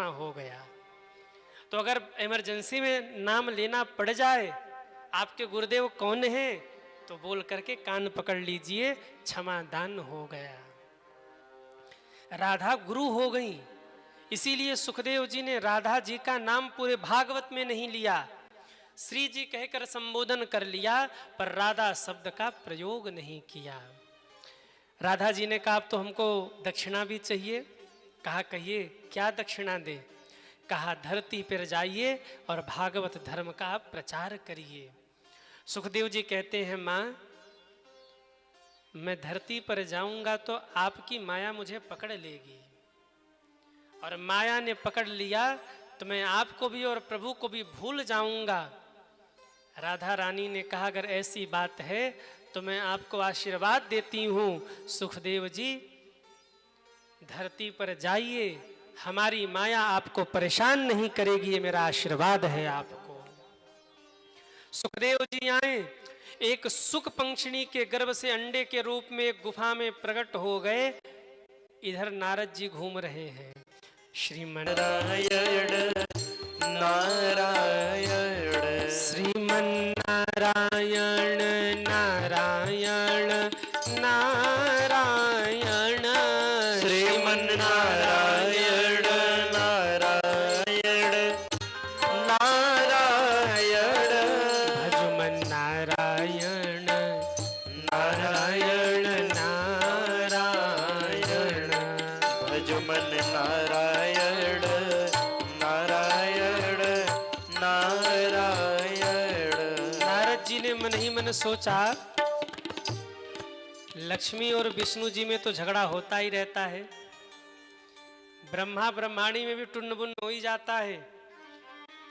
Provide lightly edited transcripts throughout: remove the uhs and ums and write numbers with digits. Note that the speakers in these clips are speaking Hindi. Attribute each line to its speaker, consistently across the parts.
Speaker 1: क्षमा हो गया। तो अगर इमरजेंसी में नाम लेना पड़ जाए, आपके गुरुदेव कौन हैं, तो बोल करके कान पकड़ लीजिए, क्षमा दान हो गया। राधा गुरु हो गई, इसीलिए सुखदेव जी ने राधा जी का नाम पूरे भागवत में नहीं लिया, श्री जी कहकर संबोधन कर लिया, पर राधा शब्द का प्रयोग नहीं किया। राधा जी ने कहा अब तो हमको दक्षिणा भी चाहिए। कहा कहिए क्या दक्षिणा दे। कहा धरती पर जाइए और भागवत धर्म का प्रचार करिए। सुखदेव जी कहते हैं माँ, मैं धरती पर जाऊंगा तो आपकी माया मुझे पकड़ लेगी, और माया ने पकड़ लिया तो मैं आपको भी और प्रभु को भी भूल जाऊंगा। राधा रानी ने कहा अगर ऐसी बात है तो मैं आपको आशीर्वाद देती हूँ, सुखदेव जी धरती पर जाइए, हमारी माया आपको परेशान नहीं करेगी, ये मेरा आशीर्वाद है आपको। सुखदेव जी आए, एक सुख पंक्षिणी के गर्भ से अंडे के रूप में एक गुफा में प्रकट हो गए। इधर नारद जी घूम रहे हैं। श्रीमन नारायण नारायण, श्रीमन नारायण नारायण नारायण, श्रीमन नारायण नारायण नारायण, भजमन नारायण नारायण नारायण, भजमन नारायण नारायण नारायण। नारद जी ने मन ही मन सोचा लक्ष्मी और विष्णु जी में तो झगड़ा होता ही रहता है, ब्रह्मा ब्रह्माणी में भी टुन्न हो ही जाता है,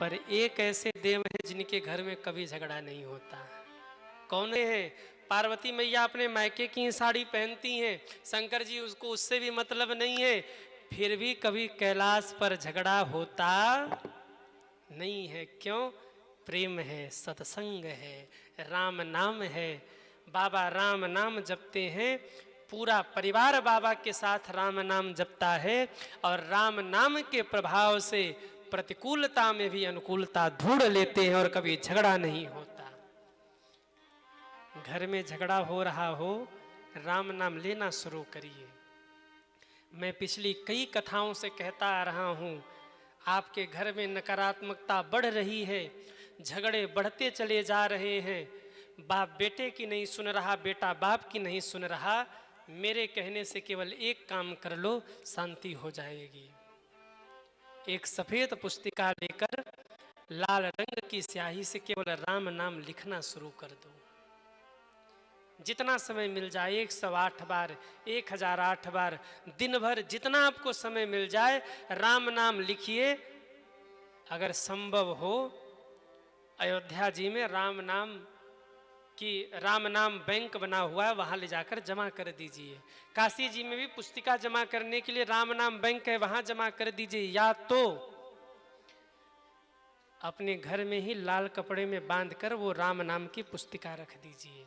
Speaker 1: पर एक ऐसे देव हैं जिनके घर में कभी झगड़ा नहीं होता। कौन है? पार्वती मैया अपने मायके की साड़ी पहनती हैं, शंकर जी उसको उससे भी मतलब नहीं है, फिर भी कभी कैलाश पर झगड़ा होता नहीं है। क्यों? प्रेम है, सत्संग है, राम नाम है। बाबा राम नाम जपते हैं, पूरा परिवार बाबा के साथ राम नाम जपता है, और राम नाम के प्रभाव से प्रतिकूलता में भी अनुकूलता ढूंढ लेते हैं और कभी झगड़ा नहीं होता। घर में झगड़ा हो रहा हो, राम नाम लेना शुरू करिए। मैं पिछली कई कथाओं से कहता आ रहा हूँ, आपके घर में नकारात्मकता बढ़ रही है, झगड़े बढ़ते चले जा रहे हैं, बाप बेटे की नहीं सुन रहा, बेटा बाप की नहीं सुन रहा, मेरे कहने से केवल एक काम कर लो, शांति हो जाएगी। एक सफेद पुस्तिका लेकर लाल रंग की स्याही से केवल राम नाम लिखना शुरू कर दो। जितना समय मिल जाए, 108 बार, 1008 बार, दिन भर जितना आपको समय मिल जाए राम नाम लिखिए। अगर संभव हो अयोध्या जी में राम नाम बैंक बना हुआ है, वहां ले जाकर जमा कर दीजिए। काशी जी में भी पुस्तिका जमा करने के लिए राम नाम बैंक है, वहां जमा कर दीजिए। या तो अपने घर में ही लाल कपड़े में बांधकर वो राम नाम की पुस्तिका रख दीजिए।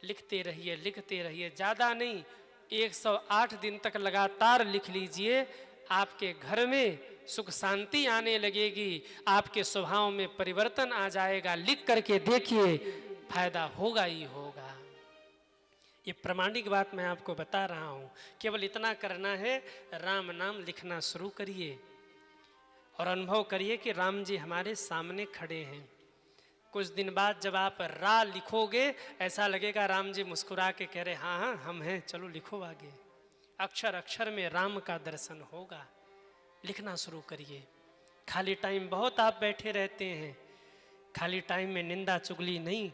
Speaker 1: लिखते रहिए, लिखते रहिए, ज्यादा नहीं, 108 दिन तक लगातार लिख लीजिए। आपके घर में सुख शांति आने लगेगी, आपके स्वभाव में परिवर्तन आ जाएगा। लिख करके देखिए, फायदा होगा ही होगा। ये प्रामाणिक बात मैं आपको बता रहा हूँ। केवल इतना करना है, राम नाम लिखना शुरू करिए और अनुभव करिए कि राम जी हमारे सामने खड़े हैं। कुछ दिन बाद जब आप रा लिखोगे, ऐसा लगेगा राम जी मुस्कुरा के कह रहे हाँ हाँ हम हैं, चलो लिखो आगे। अक्षर अक्षर में राम का दर्शन होगा। लिखना शुरू करिए। खाली टाइम बहुत आप बैठे रहते हैं, खाली टाइम में निंदा चुगली नहीं,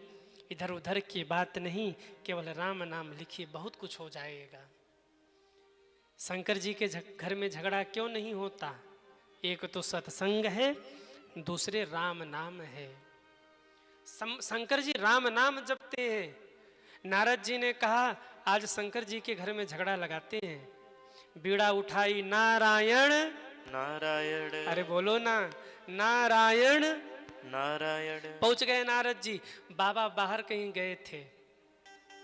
Speaker 1: इधर उधर की बात नहीं, केवल राम नाम लिखिए, बहुत कुछ हो जाएगा। शंकर जी के घर में झगड़ा क्यों नहीं होता? एक तो सत्संग है, दूसरे राम नाम है। शंकर जी राम नाम जपते हैं। नारद जी ने कहा आज शंकर जी के घर में झगड़ा लगाते हैं। बीड़ा उठाई नारायण
Speaker 2: नारायण,
Speaker 1: अरे बोलो ना, नारायण
Speaker 2: नारायण।
Speaker 1: पहुंच गए नारद जी। बाबा बाहर कहीं गए थे,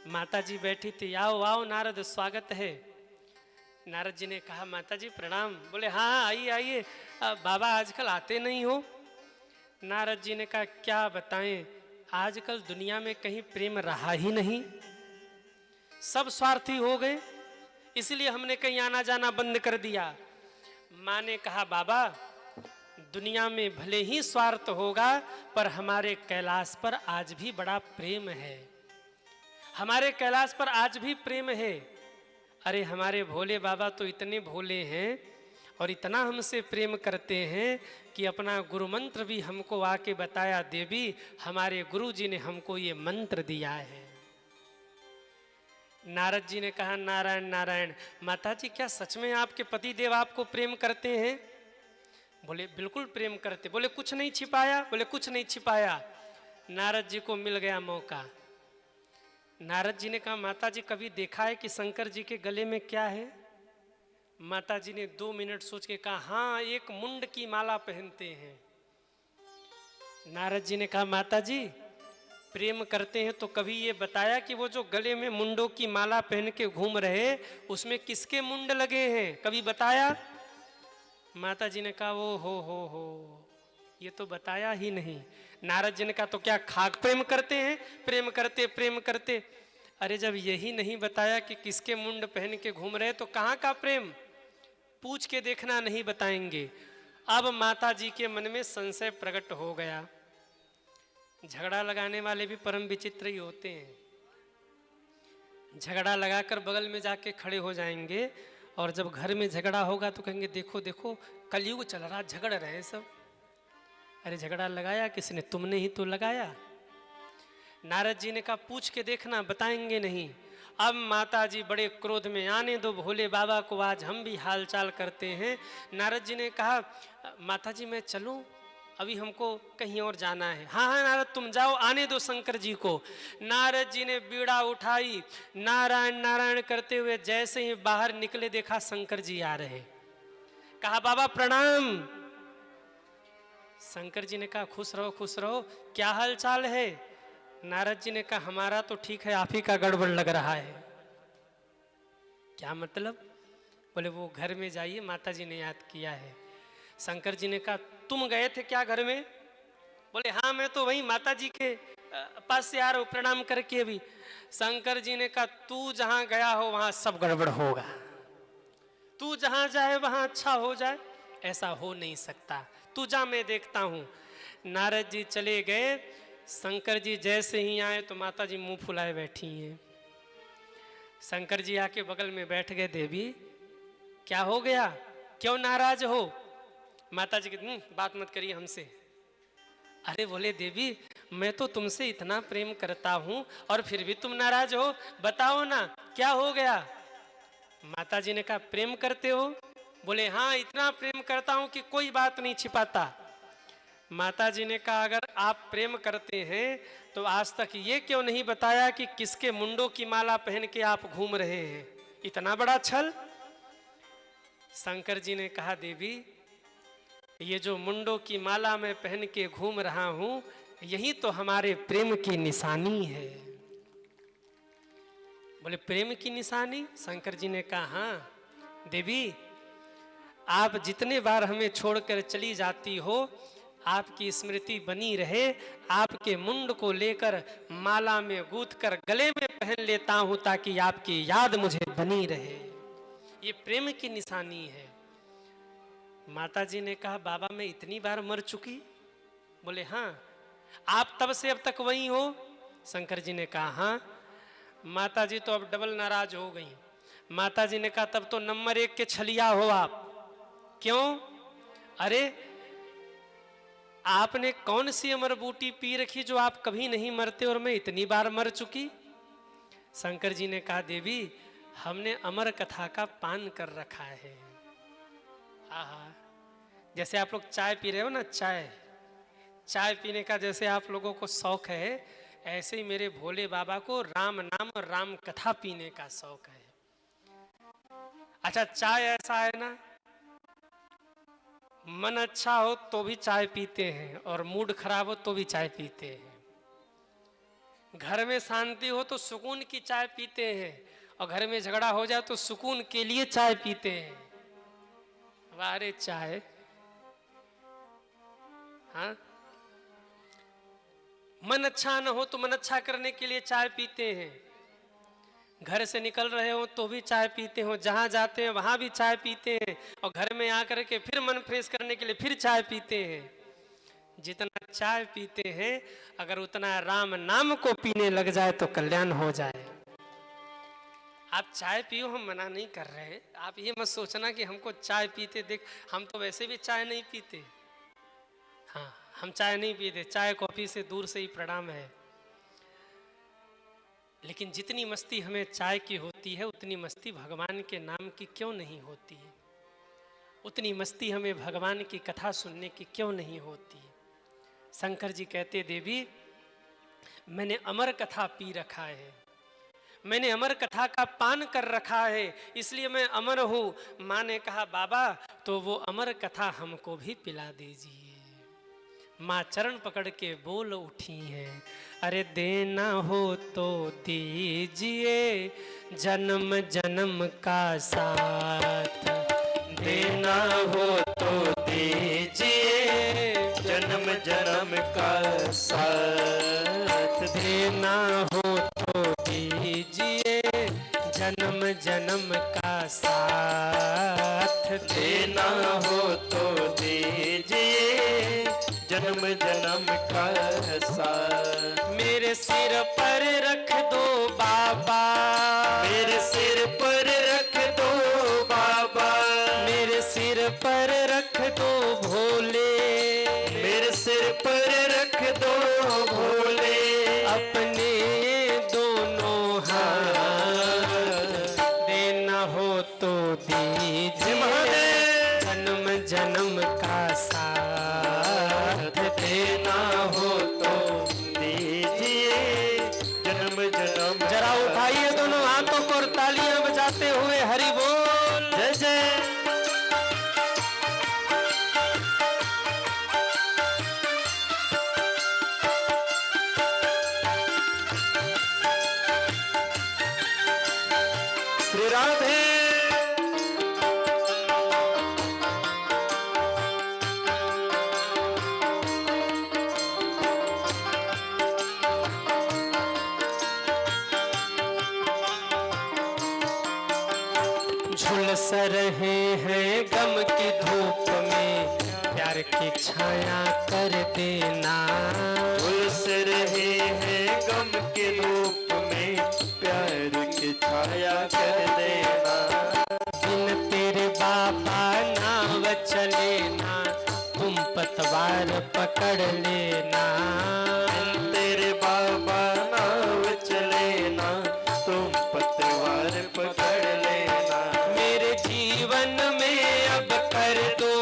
Speaker 1: माता जी बैठी थी। आओ आओ नारद, स्वागत है। नारद जी ने कहा माता जी प्रणाम। बोले हाँ हाँ आइए आइए। बाबा आजकल आते नहीं हो? नारद जी ने कहा क्या बताएं, आजकल दुनिया में कहीं प्रेम रहा ही नहीं, सब स्वार्थी हो गए, इसलिए हमने कहीं आना जाना बंद कर दिया। माँ ने कहा बाबा, दुनिया में भले ही स्वार्थ होगा पर हमारे कैलाश पर आज भी बड़ा प्रेम है, हमारे कैलाश पर आज भी प्रेम है। अरे हमारे भोले बाबा तो इतने भोले हैं और इतना हमसे प्रेम करते हैं कि अपना गुरु मंत्र भी हमको आके बताया, देवी हमारे गुरु जी ने हमको ये मंत्र दिया है। नारद जी ने कहा नारायण नारायण, माता जी क्या सच में आपके पति देव आपको प्रेम करते हैं? बोले बिल्कुल प्रेम करते। बोले कुछ नहीं छिपाया? बोले कुछ नहीं छिपाया। नारद जी को मिल गया मौका। नारद जी ने कहा माता जी कभी देखा है कि शंकर जी के गले में क्या है? माता जी ने 2 मिनट सोच के कहा हाँ, एक मुंड की माला पहनते हैं। नारद जी ने कहा माता जी प्रेम करते हैं तो कभी ये बताया कि वो जो गले में मुंडों की माला पहन के घूम रहे उसमें किसके मुंड लगे हैं, कभी बताया? माता जी ने कहा वो हो ये तो बताया ही नहीं। नारद जी ने कहा तो क्या खाक प्रेम करते हैं? प्रेम करते। अरे जब यही नहीं बताया कि किसके मुंड पहन के घूम रहे तो कहाँ का प्रेम? पूछ के देखना, नहीं बताएंगे। अब माता जी के मन में संशय प्रकट हो गया। झगड़ा लगाने वाले भी परम विचित्र ही होते हैं। झगड़ा लगाकर बगल में जाके खड़े हो जाएंगे और जब घर में झगड़ा होगा तो कहेंगे देखो देखो कलयुग चल रहा, झगड़ रहे हैं सब। अरे झगड़ा लगाया किसने? तुमने ही तो लगाया। नारद जी ने कहा पूछ के देखना, बताएंगे नहीं। अब माता जी बड़े क्रोध में, आने दो भोले बाबा को, आज हम भी हालचाल करते हैं। नारद जी ने कहा माता जी मैं चलूं, अभी हमको कहीं और जाना है। हाँ हाँ नारद तुम जाओ, आने दो शंकर जी को। नारद जी ने बीड़ा उठाई, नारायण नारायण करते हुए जैसे ही बाहर निकले देखा शंकर जी आ रहे। कहा बाबा प्रणाम। शंकर जी ने कहा खुश रहो, क्या हाल चाल है? नारद जी ने कहा हमारा तो ठीक है, आप ही का गड़बड़ लग रहा है। क्या मतलब? बोले वो घर में जाइए, माता जी ने याद किया है। शंकर जी ने कहा तुम गए थे क्या घर में? बोले हाँ मैं तो वही माता जी के पास से आ रहा हूँ प्रणाम करके अभी। शंकर जी ने कहा तू जहां गया हो वहां सब गड़बड़ होगा, तू जहां जाए वहां अच्छा हो जाए, ऐसा हो नहीं सकता, तू जा मैं देखता हूं। नारद जी चले गए। शंकर जी जैसे ही आए तो माता जी मुंह फुलाए बैठी हैं। शंकर जी आके बगल में बैठ गए। देवी क्या हो गया, क्यों नाराज हो? माता जी की बात मत करिए हमसे। अरे बोले देवी मैं तो तुमसे इतना प्रेम करता हूं और फिर भी तुम नाराज हो, बताओ ना क्या हो गया? माता जी ने कहा प्रेम करते हो? बोले हाँ इतना प्रेम करता हूं कि कोई बात नहीं छिपाता। माता जी ने कहा अगर आप प्रेम करते हैं तो आज तक ये क्यों नहीं बताया कि किसके मुंडों की माला पहन के आप घूम रहे हैं, इतना बड़ा छल। शंकर जी ने कहा देवी ये जो मुंडों की माला में पहन के घूम रहा हूं यही तो हमारे प्रेम की निशानी है। बोले प्रेम की निशानी? शंकर जी ने कहा हाँ देवी आप जितने बार हमें छोड़कर चली जाती हो आपकी स्मृति बनी रहे, आपके मुंड को लेकर माला में गूंथ कर गले में पहन लेता हूं ताकि आपकी याद मुझे बनी रहे, ये प्रेम की निशानी है। माता जी ने कहा बाबा मैं इतनी बार मर चुकी? बोले हाँ। आप तब से अब तक वही हो? शंकर जी ने कहा हाँ। माता जी तो अब डबल नाराज हो गई। माता जी ने कहा तब तो नंबर 1 के छलिया हो आप। क्यों? अरे आपने कौन सी अमर बूटी पी रखी जो आप कभी नहीं मरते और मैं इतनी बार मर चुकी? शंकर जी ने कहा देवी हमने अमर कथा का पान कर रखा है। आहा, जैसे आप लोग चाय पी रहे हो ना, चाय पीने का जैसे आप लोगों को शौक है, ऐसे ही मेरे भोले बाबा को राम नाम और राम कथा पीने का शौक है। अच्छा चाय ऐसा है ना, मन अच्छा हो तो भी चाय पीते हैं और मूड खराब हो तो भी चाय पीते हैं। घर में शांति हो तो सुकून की चाय पीते हैं और घर में झगड़ा हो जाए तो सुकून के लिए चाय पीते हैं। वारे चाय हाँ, मन अच्छा न हो तो मन अच्छा करने के लिए चाय पीते हैं, घर से निकल रहे हो तो भी चाय पीते हो, जहां जाते हैं वहां भी चाय पीते हैं, और घर में आकर के फिर मन फ्रेश करने के लिए फिर चाय पीते हैं। जितना चाय पीते हैं अगर उतना राम नाम को पीने लग जाए तो कल्याण हो जाए। आप चाय पियो, हम मना नहीं कर रहे, आप ये मत सोचना कि हमको चाय पीते देख, हम तो वैसे भी चाय नहीं पीते। हाँ, हम चाय नहीं पीते, चाय कॉफी से दूर से ही प्रणाम है। लेकिन जितनी मस्ती हमें चाय की होती है उतनी मस्ती भगवान के नाम की क्यों नहीं होती है? उतनी मस्ती हमें भगवान की कथा सुनने की क्यों नहीं होती है? शंकर जी कहते, देवी मैंने अमर कथा पी रखा है, मैंने अमर कथा का पान कर रखा है, इसलिए मैं अमर हूँ। माँ ने कहा बाबा तो वो अमर कथा हमको भी पिला दीजिए। माँ चरण पकड़ के बोल उठी हैं, अरे देना हो तो दीजिए जन्म जन्म का साथ, देना हो तो दीजिए
Speaker 2: जन्म जन्म का साथ,
Speaker 1: देना हो तो दीजिए जन्म जन्म का साथ,
Speaker 2: देना हो तो दीजिए जन्म जन्म का साथ।
Speaker 1: मेरे सिर पर रख दो बाबा,
Speaker 2: मेरे सिर पर रख दो बाबा,
Speaker 1: मेरे सिर पर रख दो भोले,
Speaker 2: मेरे सिर पर रख दो भोले,
Speaker 1: अपने दोनों हाथ, देना हो तो दीजिए जन्म जन्म का साथ,
Speaker 2: देना हो तो दीजिए जन्म जन्म।
Speaker 1: जरा उठाइए दोनों हाथों को और तालियां बजाते हुए हरि बोल।
Speaker 2: जय जय। श्री राधे।
Speaker 1: झुलस रहे हैं गम की धूप में, प्यार की छाया कर देना,
Speaker 2: झुलस रहे हैं गम के रूप में, प्यार की छाया कर देना,
Speaker 1: बिन तेरे बाबा नाव चले ना, तुम पतवार पकड़ लेना,
Speaker 2: तेरे बाबा नाव चले ना, तुम पतवार पकड़ लेना,
Speaker 1: मेरे जीवन में अब कर दो,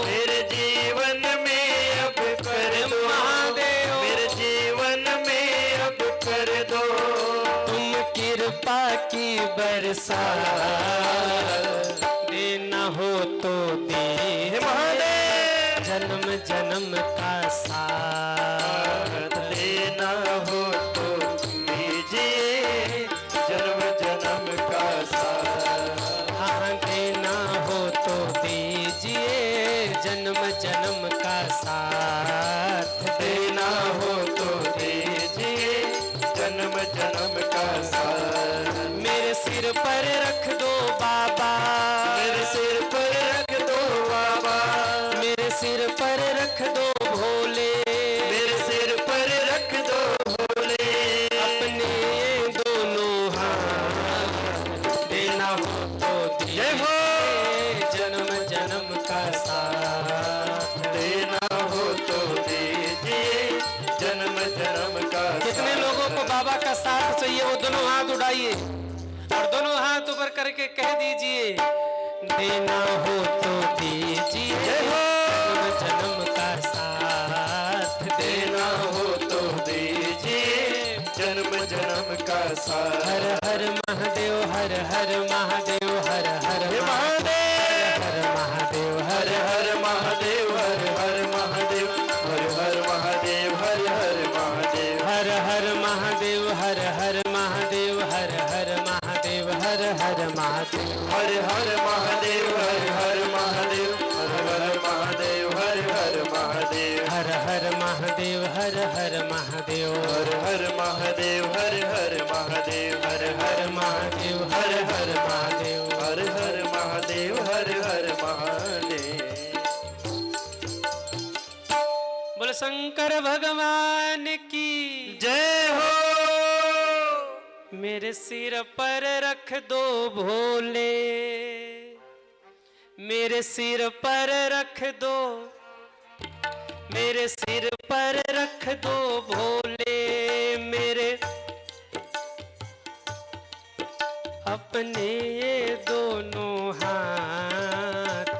Speaker 2: मेरे जीवन में अब कर दो
Speaker 1: महादेव,
Speaker 2: मेरे जीवन में अब कर दो,
Speaker 1: तुम कृपा की बरसा, देना हो तो दे
Speaker 2: महादेव
Speaker 1: जन्म जन्म का साथ,
Speaker 2: देना हो तो दीजिए जन्म जन्म का साथ,
Speaker 1: हाँ देना हो तो दीजिए जन्म जन्म का साथ,
Speaker 2: देना हो तो दीजिए जन्म जन्म का साथ,
Speaker 1: मेरे सिर पर रख दो बाबा,
Speaker 2: मेरे सिर पर रख दो बाबा,
Speaker 1: मेरे सिर पर रख दो भोले,
Speaker 2: मेरे सिर पर रख दो भोले,
Speaker 1: अपने दोनों हाथ, देना हो तो
Speaker 2: जय हो।
Speaker 1: दीजिए जन्म जन्म का साथ,
Speaker 2: देना हो तो दीजिए जन्म जन्म का
Speaker 1: कितने
Speaker 2: साथ।
Speaker 1: लोगों को बाबा का साथ चाहिए वो दोनों हाथ उठाइए और दोनों हाथ ऊपर करके कह दीजिए, देना हो तो दीजिए
Speaker 2: जय हो।
Speaker 1: जन्म जन्म का साथ,
Speaker 2: देना हो तो दीजिए जन्म जन्म का साथ।
Speaker 1: हर हर महादेव हर हर महादेव हर हर
Speaker 2: हे महादेव
Speaker 1: हर महादेव
Speaker 2: हर हर महादेव हर हर महादेव हर हर महादेव हर हर महादेव
Speaker 1: हर हर महादेव हर हर महादेव हर हर महादेव हर हर महादेव
Speaker 2: हर हर महादेव हर हर महादेव हर हर महादेव हर हर महादेव
Speaker 1: महादेव हर हर महादेव
Speaker 2: हर हर महादेव हर हर महादेव हर हर
Speaker 1: महादेव हर हर महादेव
Speaker 2: हर हर महादेव हर हर महादेव।
Speaker 1: बोल शंकर भगवान की
Speaker 2: जय हो।
Speaker 1: मेरे सिर पर रख दो भोले, मेरे सिर पर रख दो, मेरे सिर पर रख दो भोले, मेरे अपने ये दोनों हाथ,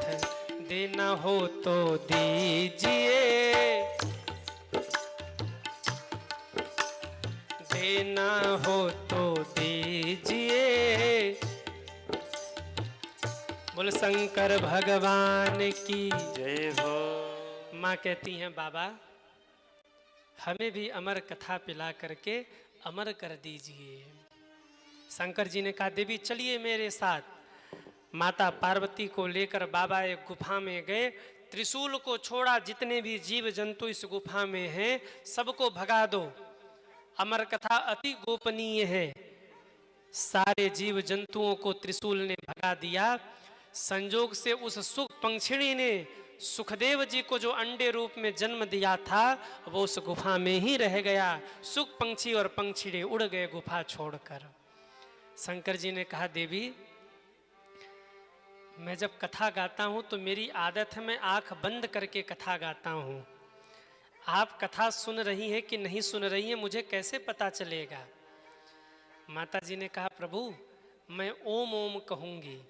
Speaker 1: देना हो तो दीजिए, देना हो तो दीजिए। बोल शंकर भगवान की
Speaker 2: जय हो।
Speaker 1: माँ कहती हैं बाबा हमें भी अमर कथा पिला करके अमर कर दीजिए। शंकर जी ने कहा देवी चलिए मेरे साथ। माता पार्वती को लेकर बाबा एक गुफा में गए, त्रिशूल को छोड़ा, जितने भी जीव जंतु इस गुफा में हैं सबको भगा दो। अमर कथा अति गोपनीय है। सारे जीव जंतुओं को त्रिशूल ने भगा दिया। संजोग से उस सुख पंक्षिणी ने सुखदेव जी को जो अंडे रूप में जन्म दिया था वो उस गुफा में ही रह गया। सुख पंक्षी और पंक्षिणी उड़ गए गुफा छोड़कर। शंकर जी ने कहा देवी मैं जब कथा गाता हूं तो मेरी आदत है मैं आंख बंद करके कथा गाता हूं। आप कथा सुन रही हैं कि नहीं सुन रही हैं मुझे कैसे पता चलेगा। माता जी ने कहा प्रभु मैं ओम ओम कहूंगी।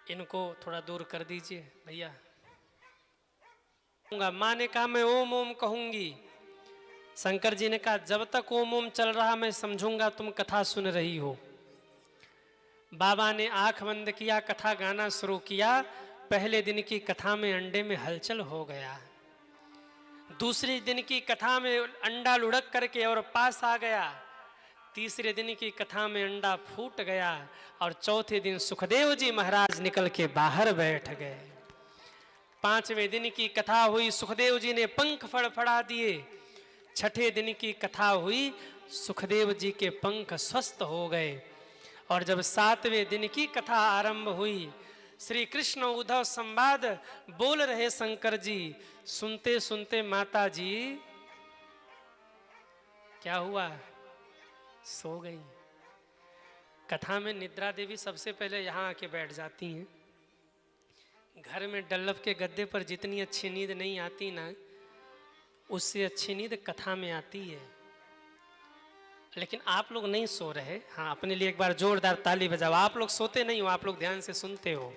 Speaker 1: इनको थोड़ा दूर कर दीजिए भैया। माँ ने कहा मैं ओम ओम कहूंगी। शंकर जी ने कहा जब तक ओम ओम चल रहा मैं समझूंगा तुम कथा सुन रही हो। बाबा ने आंख बंद किया, कथा गाना शुरू किया। पहले दिन की कथा में अंडे में हलचल हो गया। दूसरे दिन की कथा में अंडा लुढ़क करके और पास आ गया। तीसरे दिन की कथा में अंडा फूट गया और चौथे दिन सुखदेव जी महाराज निकल के बाहर बैठ गए। पांचवें दिन की कथा हुई, सुखदेव जी ने पंख फड़फड़ा दिए। छठे दिन की कथा हुई, सुखदेव जी के पंख स्वस्थ हो गए। और जब सातवें दिन की कथा आरंभ हुई, श्री कृष्ण उद्धव संवाद बोल रहे शंकर जी। सुनते सुनते माता जी क्या हुआ, सो गई। कथा में निद्रा देवी सबसे पहले यहाँ आके बैठ जाती हैं। घर में डल्लभ के गद्दे पर जितनी अच्छी नींद नहीं आती ना, उससे अच्छी नींद कथा में आती है। लेकिन आप लोग नहीं सो रहे। हाँ, अपने लिए एक बार जोरदार ताली बजाओ। आप लोग सोते नहीं हो, आप लोग ध्यान से सुनते हो।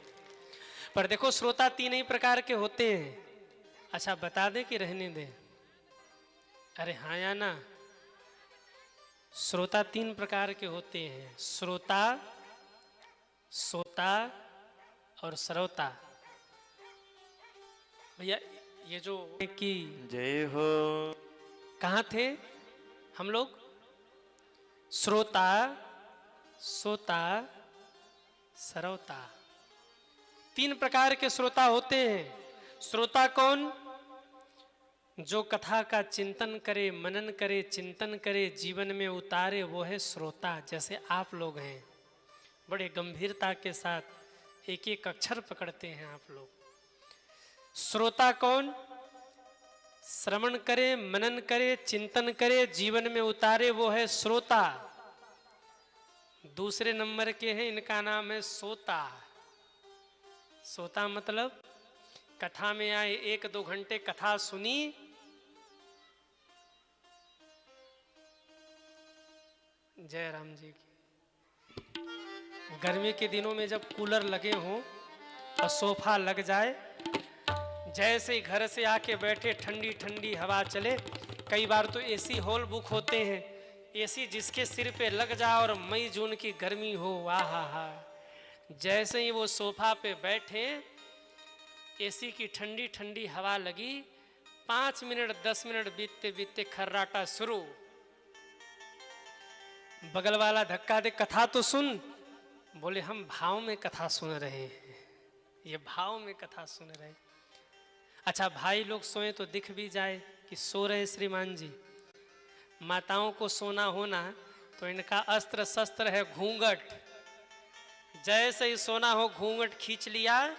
Speaker 1: पर देखो श्रोता तीन ही प्रकार के होते हैं। अच्छा बता दे कि रहने दे? अरे हाँ या ना? श्रोता तीन प्रकार के होते हैं, श्रोता, सोता और श्रोता। भैया ये जो कि
Speaker 2: जय हो।
Speaker 1: कहाँ थे हम लोग? श्रोता, सोता, श्रोता, तीन प्रकार के श्रोता होते हैं। श्रोता कौन? जो कथा का चिंतन करे, मनन करे, चिंतन करे, जीवन में उतारे, वो है श्रोता। जैसे आप लोग हैं, बड़े गंभीरता के साथ एक एक अक्षर पकड़ते हैं आप लोग। श्रोता कौन? श्रवण करे, मनन करे, चिंतन करे, जीवन में उतारे, वो है श्रोता। दूसरे नंबर के हैं, इनका नाम है सोता। सोता मतलब कथा में आए, एक दो घंटे कथा सुनी, जय राम जी की। गर्मी के दिनों में जब कूलर लगे हों और सोफा लग जाए, जैसे ही घर से आके बैठे, ठंडी ठंडी हवा चले। कई बार तो एसी हॉल बुक होते हैं, एसी जिसके सिर पे लग जाए और मई जून की गर्मी हो, वाह हा हा। जैसे ही वो सोफा पे बैठे, एसी की ठंडी ठंडी हवा लगी, 5 मिनट 10 मिनट बीतते बीतते खर्राटा शुरू। बगल वाला धक्का दे, कथा तो सुन। बोले हम भाव में कथा सुन रहे हैं, ये भाव में कथा सुन रहे हैं। अच्छा, भाई लोग सोए तो दिख भी जाए कि सो रहे श्रीमान जी। माताओं को सोना होना तो इनका अस्त्र शस्त्र है घूंघट। जैसे ही सोना हो घूंघट खींच लिया,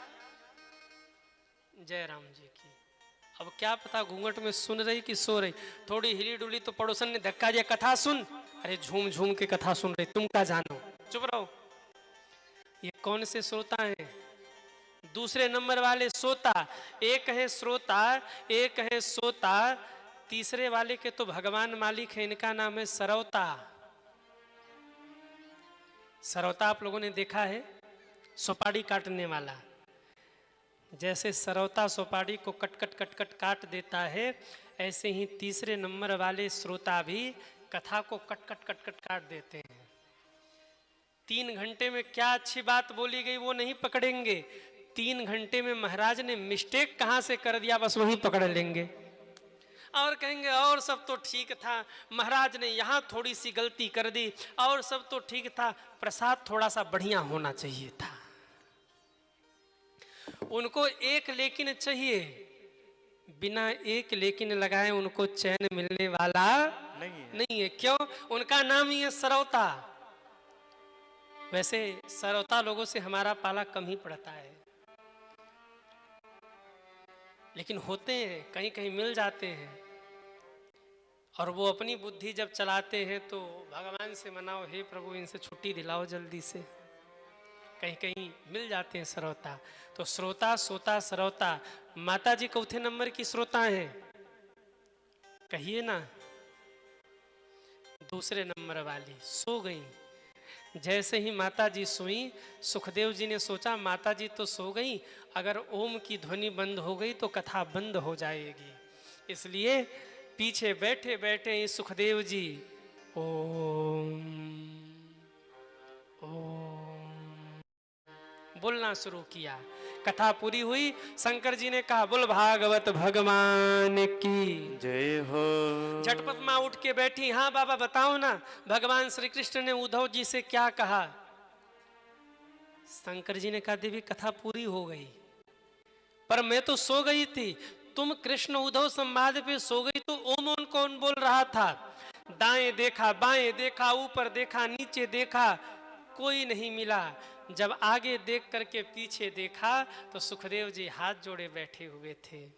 Speaker 1: जय राम जी की। अब क्या पता घूंघट में सुन रही कि सो रही, थोड़ी हिली डुली तो पड़ोसन ने धक्का दिया, कथा सुन। अरे झूम झूम के कथा सुन रही, तुम क्या जानो, चुप रहो। ये कौन से श्रोता हैं? दूसरे नंबर वाले सोता। एक है श्रोता, एक है सोता, तीसरे वाले के तो भगवान मालिक है, इनका नाम है सरौता। सरौता आप लोगों ने देखा है, सुपारी काटने वाला। जैसे सरौता सुपारी को कट कट कट कट काट देता है, ऐसे ही तीसरे नंबर वाले श्रोता भी कथा को कट कट कट कट काट देते हैं। 3 घंटे में क्या अच्छी बात बोली गई वो नहीं पकड़ेंगे, 3 घंटे में महाराज ने मिस्टेक कहाँ से कर दिया बस वही पकड़ लेंगे। और कहेंगे और सब तो ठीक था, महाराज ने यहाँ थोड़ी सी गलती कर दी, और सब तो ठीक था, प्रसाद थोड़ा सा बढ़िया होना चाहिए था। उनको एक लेकिन चाहिए, बिना एक लेकिन लगाए उनको चैन मिलने वाला नहीं है। क्यों? उनका नाम ही है सरौता। वैसे सरौता लोगों से हमारा पाला कम ही पड़ता है, लेकिन होते हैं, कहीं कहीं मिल जाते हैं। और वो अपनी बुद्धि जब चलाते हैं तो भगवान से मनाओ, हे प्रभु इनसे छुट्टी दिलाओ जल्दी से। कहीं कहीं मिल जाते हैं श्रोता। तो श्रोता, सोता, सरौता। माता जी चौथे नंबर की श्रोता हैं, कहिए ना। दूसरे नंबर वाली सो गई। जैसे ही माता जी सोई, सुखदेव जी ने सोचा माता जी तो सो गई, अगर ओम की ध्वनि बंद हो गई तो कथा बंद हो जाएगी। इसलिए पीछे बैठे बैठे ही सुखदेव जी ओम ओम बोलना शुरू किया। कथा पूरी हुई, शंकर जी ने कहा बोल भागवत भगवान की
Speaker 2: जय हो।
Speaker 1: झटपट माँ उठ के बैठी, हाँ बाबा बताओ ना, भगवान श्री कृष्ण ने उद्धव जी से क्या कहा? शंकर जी ने कहा देवी कथा पूरी हो गई, पर मैं तो सो गई थी। तुम कृष्ण उद्धव संवाद पे सो गई तो ओम ओम कौन बोल रहा था? दाएं देखा, बाएं देखा, ऊपर देखा, नीचे देखा, कोई नहीं मिला। जब आगे देख करके पीछे देखा तो सुखदेव जी हाथ जोड़े बैठे हुए थे।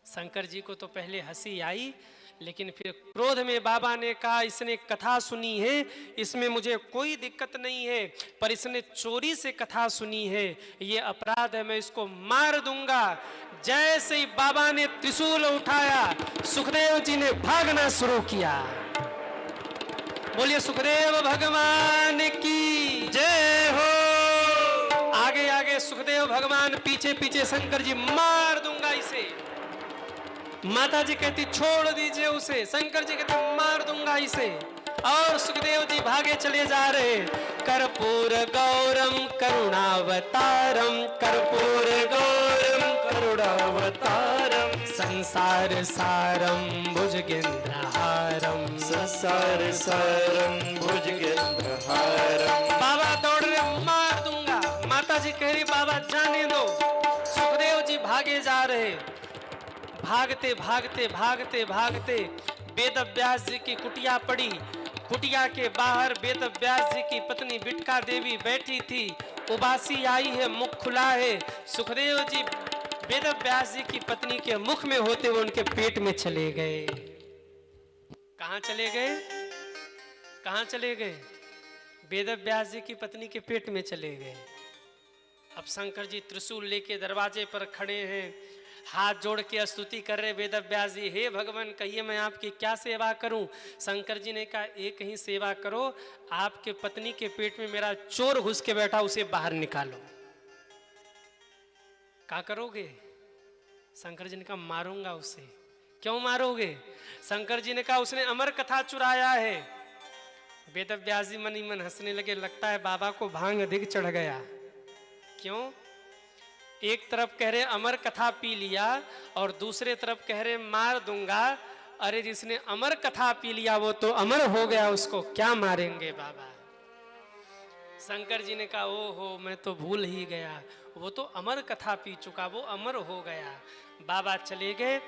Speaker 1: शंकर जी को तो पहले हंसी आई, लेकिन फिर क्रोध में बाबा ने कहा इसने कथा सुनी है, इसमें मुझे कोई दिक्कत नहीं है, पर इसने चोरी से कथा सुनी है, ये अपराध है, मैं इसको मार दूंगा। जैसे ही बाबा ने त्रिशूल उठाया, सुखदेव जी ने भागना शुरू किया। बोलिए सुखदेव भगवान की जय हो। आगे आगे सुखदेव भगवान, पीछे पीछे शंकर जी, मार दूंगा इसे। माता जी कहती छोड़ दीजिए उसे, शंकर जी कहते मार दूंगा इसे। और सुखदेव जी भागे चले जा रहे। कर्पूर गौरम करुणावतारम, कर्पूर गौरम करुणावतारम, संसार सारम भुजगेंद्रहारम,
Speaker 2: संसार सारम भुजगेंद्रहारम।
Speaker 1: बाबा दौड़ रहे, मार दूंगा। माता जी कह रही बाबा जाने दो। सुखदेव जी भागे जा रहे, भागते भागते भागते भागते वेद व्यास जी की कुटिया पड़ी। कुटिया के बाहर वेद व्यास जी की पत्नी बिटका देवी बैठी थी, उबासी आई है, मुख खुला है। सुखदेव जी वेद व्यास जी की पत्नी के मुख में होते हुए उनके पेट में चले गए। कहाँ चले गए? कहाँ चले गए? वेद व्यास जी की पत्नी के पेट में चले गए। अब शंकर जी त्रिशूल लेके दरवाजे पर खड़े हैं, हाथ जोड़ के स्तुति कर रहे वेद व्यास जी, हे भगवान कहिए मैं आपकी क्या सेवा करूं? शंकर जी ने कहा एक ही सेवा करो, आपके पत्नी के पेट में मेरा चोर घुस के बैठा, उसे बाहर निकालो। क्या करोगे? शंकर जी ने कहा मारूंगा उसे। क्यों मारोगे? शंकर जी ने कहा उसने अमर कथा चुराया है। वेद व्यास जी मन ही मन हंसने लगे, लगता है बाबा को भांग अधिक चढ़ गया। क्यों? एक तरफ कह रहे अमर कथा पी लिया और दूसरे तरफ कह रहे मार दूंगा। अरे जिसने अमर कथा पी लिया वो तो अमर हो गया, उसको क्या मारेंगे बाबा? शंकर जी ने कहा ओ हो, मैं तो भूल ही गया, वो तो अमर कथा पी चुका, वो अमर हो गया। बाबा चले गए,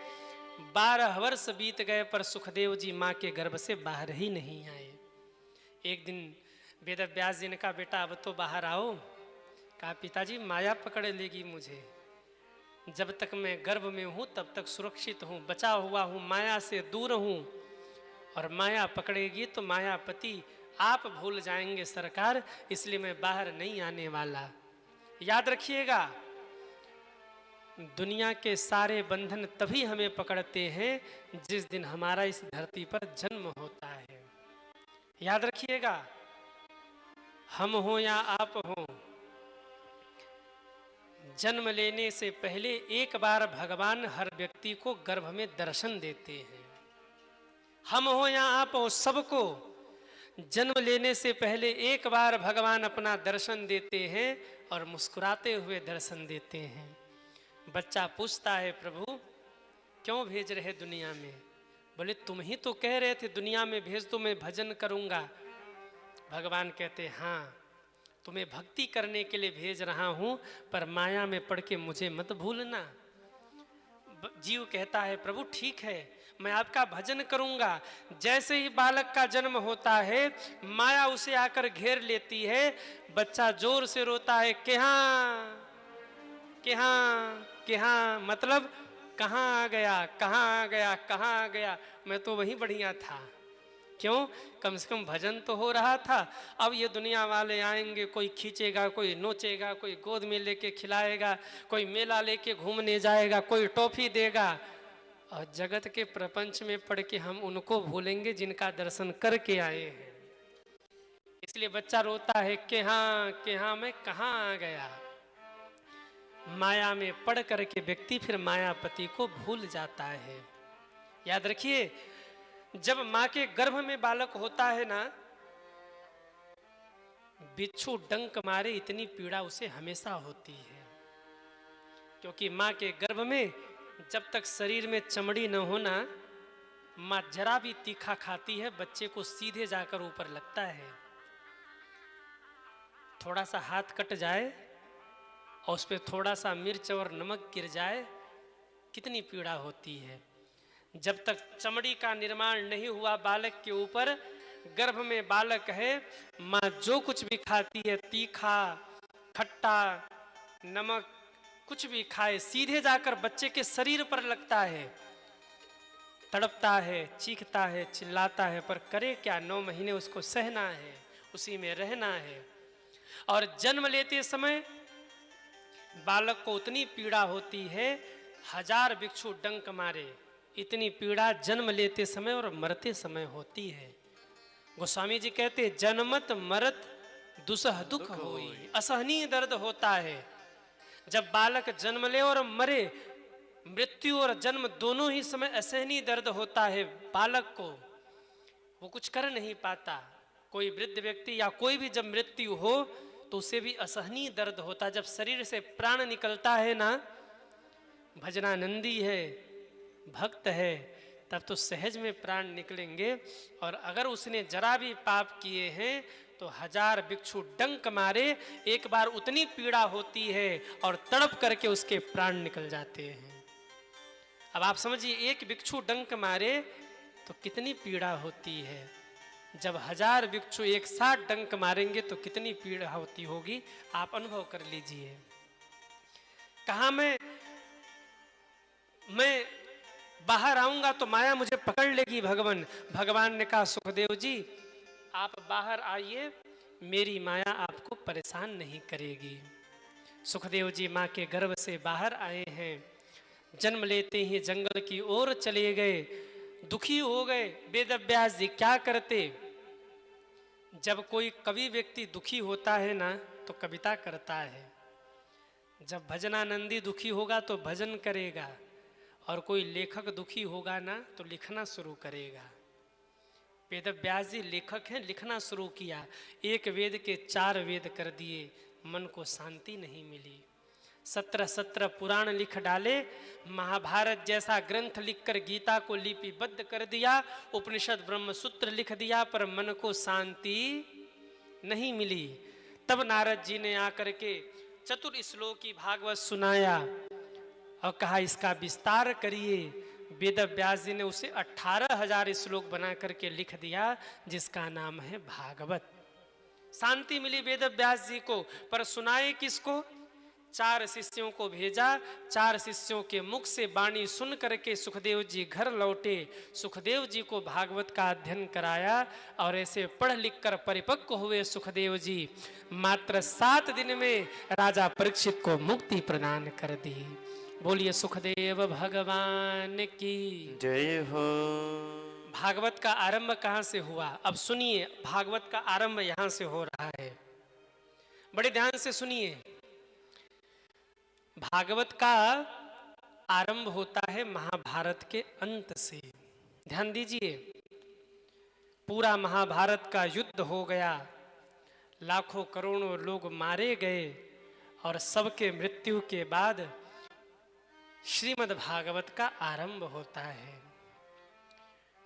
Speaker 1: 12 वर्ष बीत गए, पर सुखदेव जी माँ के गर्भ से बाहर ही नहीं आए। एक दिन वेद व्यास जी ने कहा बेटा अब तो बाहर आओ। कहा पिताजी माया पकड़ लेगी मुझे, जब तक मैं गर्भ में हूँ तब तक सुरक्षित हूँ, बचा हुआ हूँ, माया से दूर हूँ, और माया पकड़ेगी तो मायापति आप भूल जाएंगे सरकार, इसलिए मैं बाहर नहीं आने वाला। याद रखिएगा, दुनिया के सारे बंधन तभी हमें पकड़ते हैं जिस दिन हमारा इस धरती पर जन्म होता है। याद रखिएगा, हम हो या आप हो, जन्म लेने से पहले एक बार भगवान हर व्यक्ति को गर्भ में दर्शन देते हैं। हम हो या आप हो, सबको जन्म लेने से पहले एक बार भगवान अपना दर्शन देते हैं और मुस्कुराते हुए दर्शन देते हैं। बच्चा पूछता है प्रभु क्यों भेज रहे दुनिया में? बोले तुम ही तो कह रहे थे दुनिया में भेज दो, मैं भजन करूंगा। भगवान कहते हाँ, तुम्हें भक्ति करने के लिए भेज रहा हूं, पर माया में पड़ के मुझे मत भूलना। जीव कहता है प्रभु ठीक है, मैं आपका भजन करूंगा। जैसे ही बालक का जन्म होता है, माया उसे आकर घेर लेती है, बच्चा जोर से रोता है कहाँ कहाँ कहाँ, मतलब कहाँ आ गया, कहाँ आ गया, कहाँ आ गया, मैं तो वहीं बढ़िया था। क्यों? कम से कम भजन तो हो रहा था। अब ये दुनिया वाले आएंगे, कोई खींचेगा, कोई नोचेगा, कोई गोद में लेके खिलाएगा, कोई मेला लेके घूमने जाएगा, कोई टॉफी देगा, और जगत के प्रपंच में पड़ के हम उनको भूलेंगे जिनका दर्शन करके आए हैं। इसलिए बच्चा रोता है कि हाँ मैं कहाँ आ गया। माया में पड़ करके व्यक्ति फिर मायापति को भूल जाता है। याद रखिए, जब माँ के गर्भ में बालक होता है ना, बिच्छू डंक मारे इतनी पीड़ा उसे हमेशा होती है, क्योंकि माँ के गर्भ में जब तक शरीर में चमड़ी न होना, माँ जरा भी तीखा खाती है बच्चे को सीधे जाकर ऊपर लगता है। थोड़ा सा हाथ कट जाए और उस पर थोड़ा सा मिर्च और नमक गिर जाए, कितनी पीड़ा होती है। जब तक चमड़ी का निर्माण नहीं हुआ बालक के ऊपर, गर्भ में बालक है, माँ जो कुछ भी खाती है, तीखा, खट्टा, नमक, कुछ भी खाए, सीधे जाकर बच्चे के शरीर पर लगता है, तड़पता है, चीखता है, चिल्लाता है, पर करे क्या? 9 महीने उसको सहना है, उसी में रहना है। और जन्म लेते समय बालक को उतनी पीड़ा होती है, 1000 बिच्छू डंक मारे, इतनी पीड़ा जन्म लेते समय और मरते समय होती है। गोस्वामी जी कहते जन्मत मरत दुसह दुख होई, असहनीय दर्द होता है। जब बालक जन्म ले और मरे, मृत्यु और जन्म दोनों ही समय असहनीय दर्द होता है बालक को, वो कुछ कर नहीं पाता। कोई वृद्ध व्यक्ति या कोई भी जब मृत्यु हो तो उसे भी असहनीय दर्द होता है। जब शरीर से प्राण निकलता है ना, भजनानंदी है, भक्त है, तब तो सहज में प्राण निकलेंगे। और अगर उसने जरा भी पाप किए हैं तो 1000 बिच्छू डंक मारे, एक बार उतनी पीड़ा होती है और तड़प करके उसके प्राण निकल जाते हैं। अब आप समझिए, एक बिच्छू डंक मारे तो कितनी पीड़ा होती है। जब 1000 बिच्छू एक साथ डंक मारेंगे तो कितनी पीड़ा होती होगी, आप अनुभव कर लीजिए। कहा मैं बाहर आऊंगा तो माया मुझे पकड़ लेगी भगवान। भगवान ने कहा सुखदेव जी आप बाहर आइए, मेरी माया आपको परेशान नहीं करेगी। सुखदेव जी माँ के गर्भ से बाहर आए हैं, जन्म लेते ही जंगल की ओर चले गए, दुखी हो गए। वेद व्यास जी क्या करते? जब कोई कवि व्यक्ति दुखी होता है ना तो कविता करता है, जब भजनानंदी दुखी होगा तो भजन करेगा, और कोई लेखक दुखी होगा ना तो लिखना शुरू करेगा। वेद व्यास जी लेखक हैं, लिखना शुरू किया, एक वेद के 4 वेद कर दिए, मन को शांति नहीं मिली। 17 पुराण लिख डाले, महाभारत जैसा ग्रंथ लिखकर गीता को लिपिबद्ध कर दिया, उपनिषद ब्रह्मसूत्र लिख दिया, पर मन को शांति नहीं मिली। तब नारद जी ने आकर के चतुर श्लोकी भागवत सुनाया और कहा इसका विस्तार करिए। वेद व्यास जी ने उसे 18,000 श्लोक बना करके लिख दिया, जिसका नाम है भागवत। शांति मिली वेद व्यास जी को, पर सुनाए किसको? 4 शिष्यों को भेजा। 4 शिष्यों के मुख से वाणी सुन करके सुखदेव जी घर लौटे। सुखदेव जी को भागवत का अध्ययन कराया और ऐसे पढ़ लिख कर परिपक्व हुए सुखदेव जी। मात्र 7 दिन में राजा परीक्षित को मुक्ति प्रदान कर दी। बोलिए सुखदेव भगवान की
Speaker 2: जय हो।
Speaker 1: भागवत का आरंभ कहाँ से हुआ? अब सुनिए, भागवत का आरंभ यहां से हो रहा है। बड़े ध्यान से सुनिए। भागवत का आरंभ होता है महाभारत के अंत से। ध्यान दीजिए, पूरा महाभारत का युद्ध हो गया, लाखों करोड़ों लोग मारे गए और सबके मृत्यु के बाद श्रीमद् भागवत का आरंभ होता है।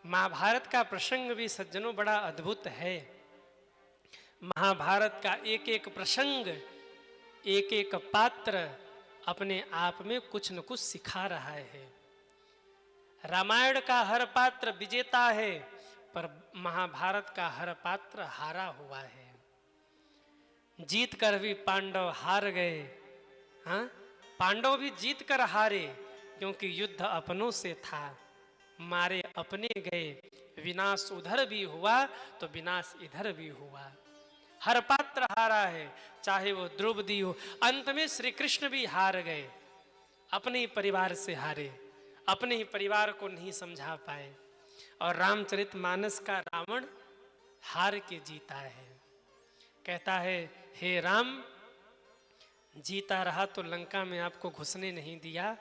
Speaker 1: महाभारत का प्रसंग भी सज्जनों बड़ा अद्भुत है। महाभारत का एक एक प्रसंग, एक एक पात्र अपने आप में कुछ न कुछ सिखा रहा है। रामायण का हर पात्र विजेता है, पर महाभारत का हर पात्र हारा हुआ है। जीत कर भी पांडव हार गए। हाँ, पांडव भी जीत कर हारे, क्योंकि युद्ध अपनों से था। मारे अपने गए, विनाश उधर भी हुआ तो विनाश इधर भी हुआ। हर पात्र हारा है, चाहे वो द्रौपदी हो। अंत में श्री कृष्ण भी हार गए, अपने ही परिवार से हारे, अपने ही परिवार को नहीं समझा पाए। और रामचरितमानस का रावण हार के जीता है। कहता है, हे राम, जीता रहा तो लंका में आपको घुसने नहीं दिया,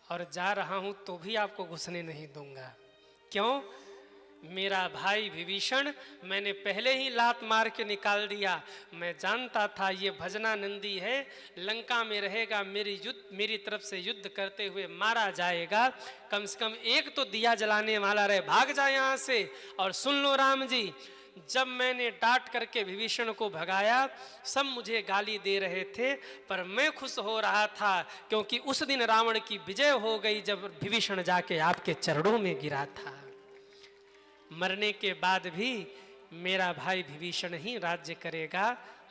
Speaker 1: और जा रहा हूं तो भी आपको घुसने नहीं दूंगा। क्यों? मेरा भाई विभीषण मैंने पहले ही लात मार के निकाल दिया। मैं जानता था ये भजनानंदी है, लंका में रहेगा, मेरी तरफ से युद्ध करते हुए मारा जाएगा। कम से कम एक तो दिया जलाने वाला रहे, भाग जाए यहाँ से। और सुन लो राम जी, जब मैंने डांट करके विभीषण को भगाया, सब मुझे गाली दे रहे थे, पर मैं खुश हो रहा था, क्योंकि उस दिन रावण की विजय हो गई जब विभीषण जाके आपके चरणों में गिरा था। मरने के बाद भी मेरा भाई विभीषण ही राज्य करेगा।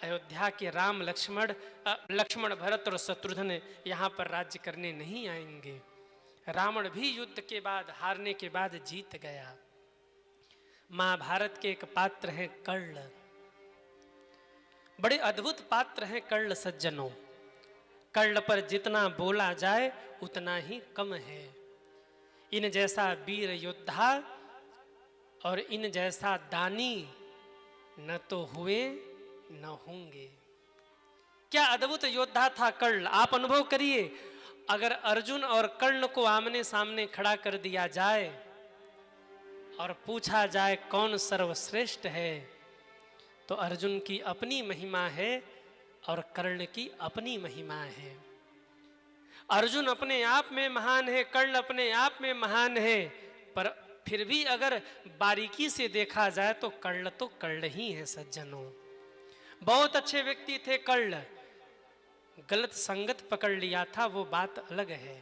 Speaker 1: अयोध्या के राम लक्ष्मण भरत और शत्रुघ्न यहाँ पर राज्य करने नहीं आएंगे। रावण भी युद्ध के बाद, हारने के बाद जीत गया। महाभारत के एक पात्र हैं कर्ण। बड़े अद्भुत पात्र हैं कर्ण सज्जनों। कर्ण पर जितना बोला जाए उतना ही कम है। इन जैसा वीर योद्धा और इन जैसा दानी न तो हुए न होंगे। क्या अद्भुत योद्धा था कर्ण, आप अनुभव करिए। अगर अर्जुन और कर्ण को आमने सामने खड़ा कर दिया जाए और पूछा जाए कौन सर्वश्रेष्ठ है, तो अर्जुन की अपनी महिमा है और कर्ण की अपनी महिमा है। अर्जुन अपने आप में महान है, कर्ण अपने आप में महान है, पर फिर भी अगर बारीकी से देखा जाए तो कर्ण ही है सज्जनों। बहुत अच्छे व्यक्ति थे कर्ण, गलत संगत पकड़ लिया था वो बात अलग है।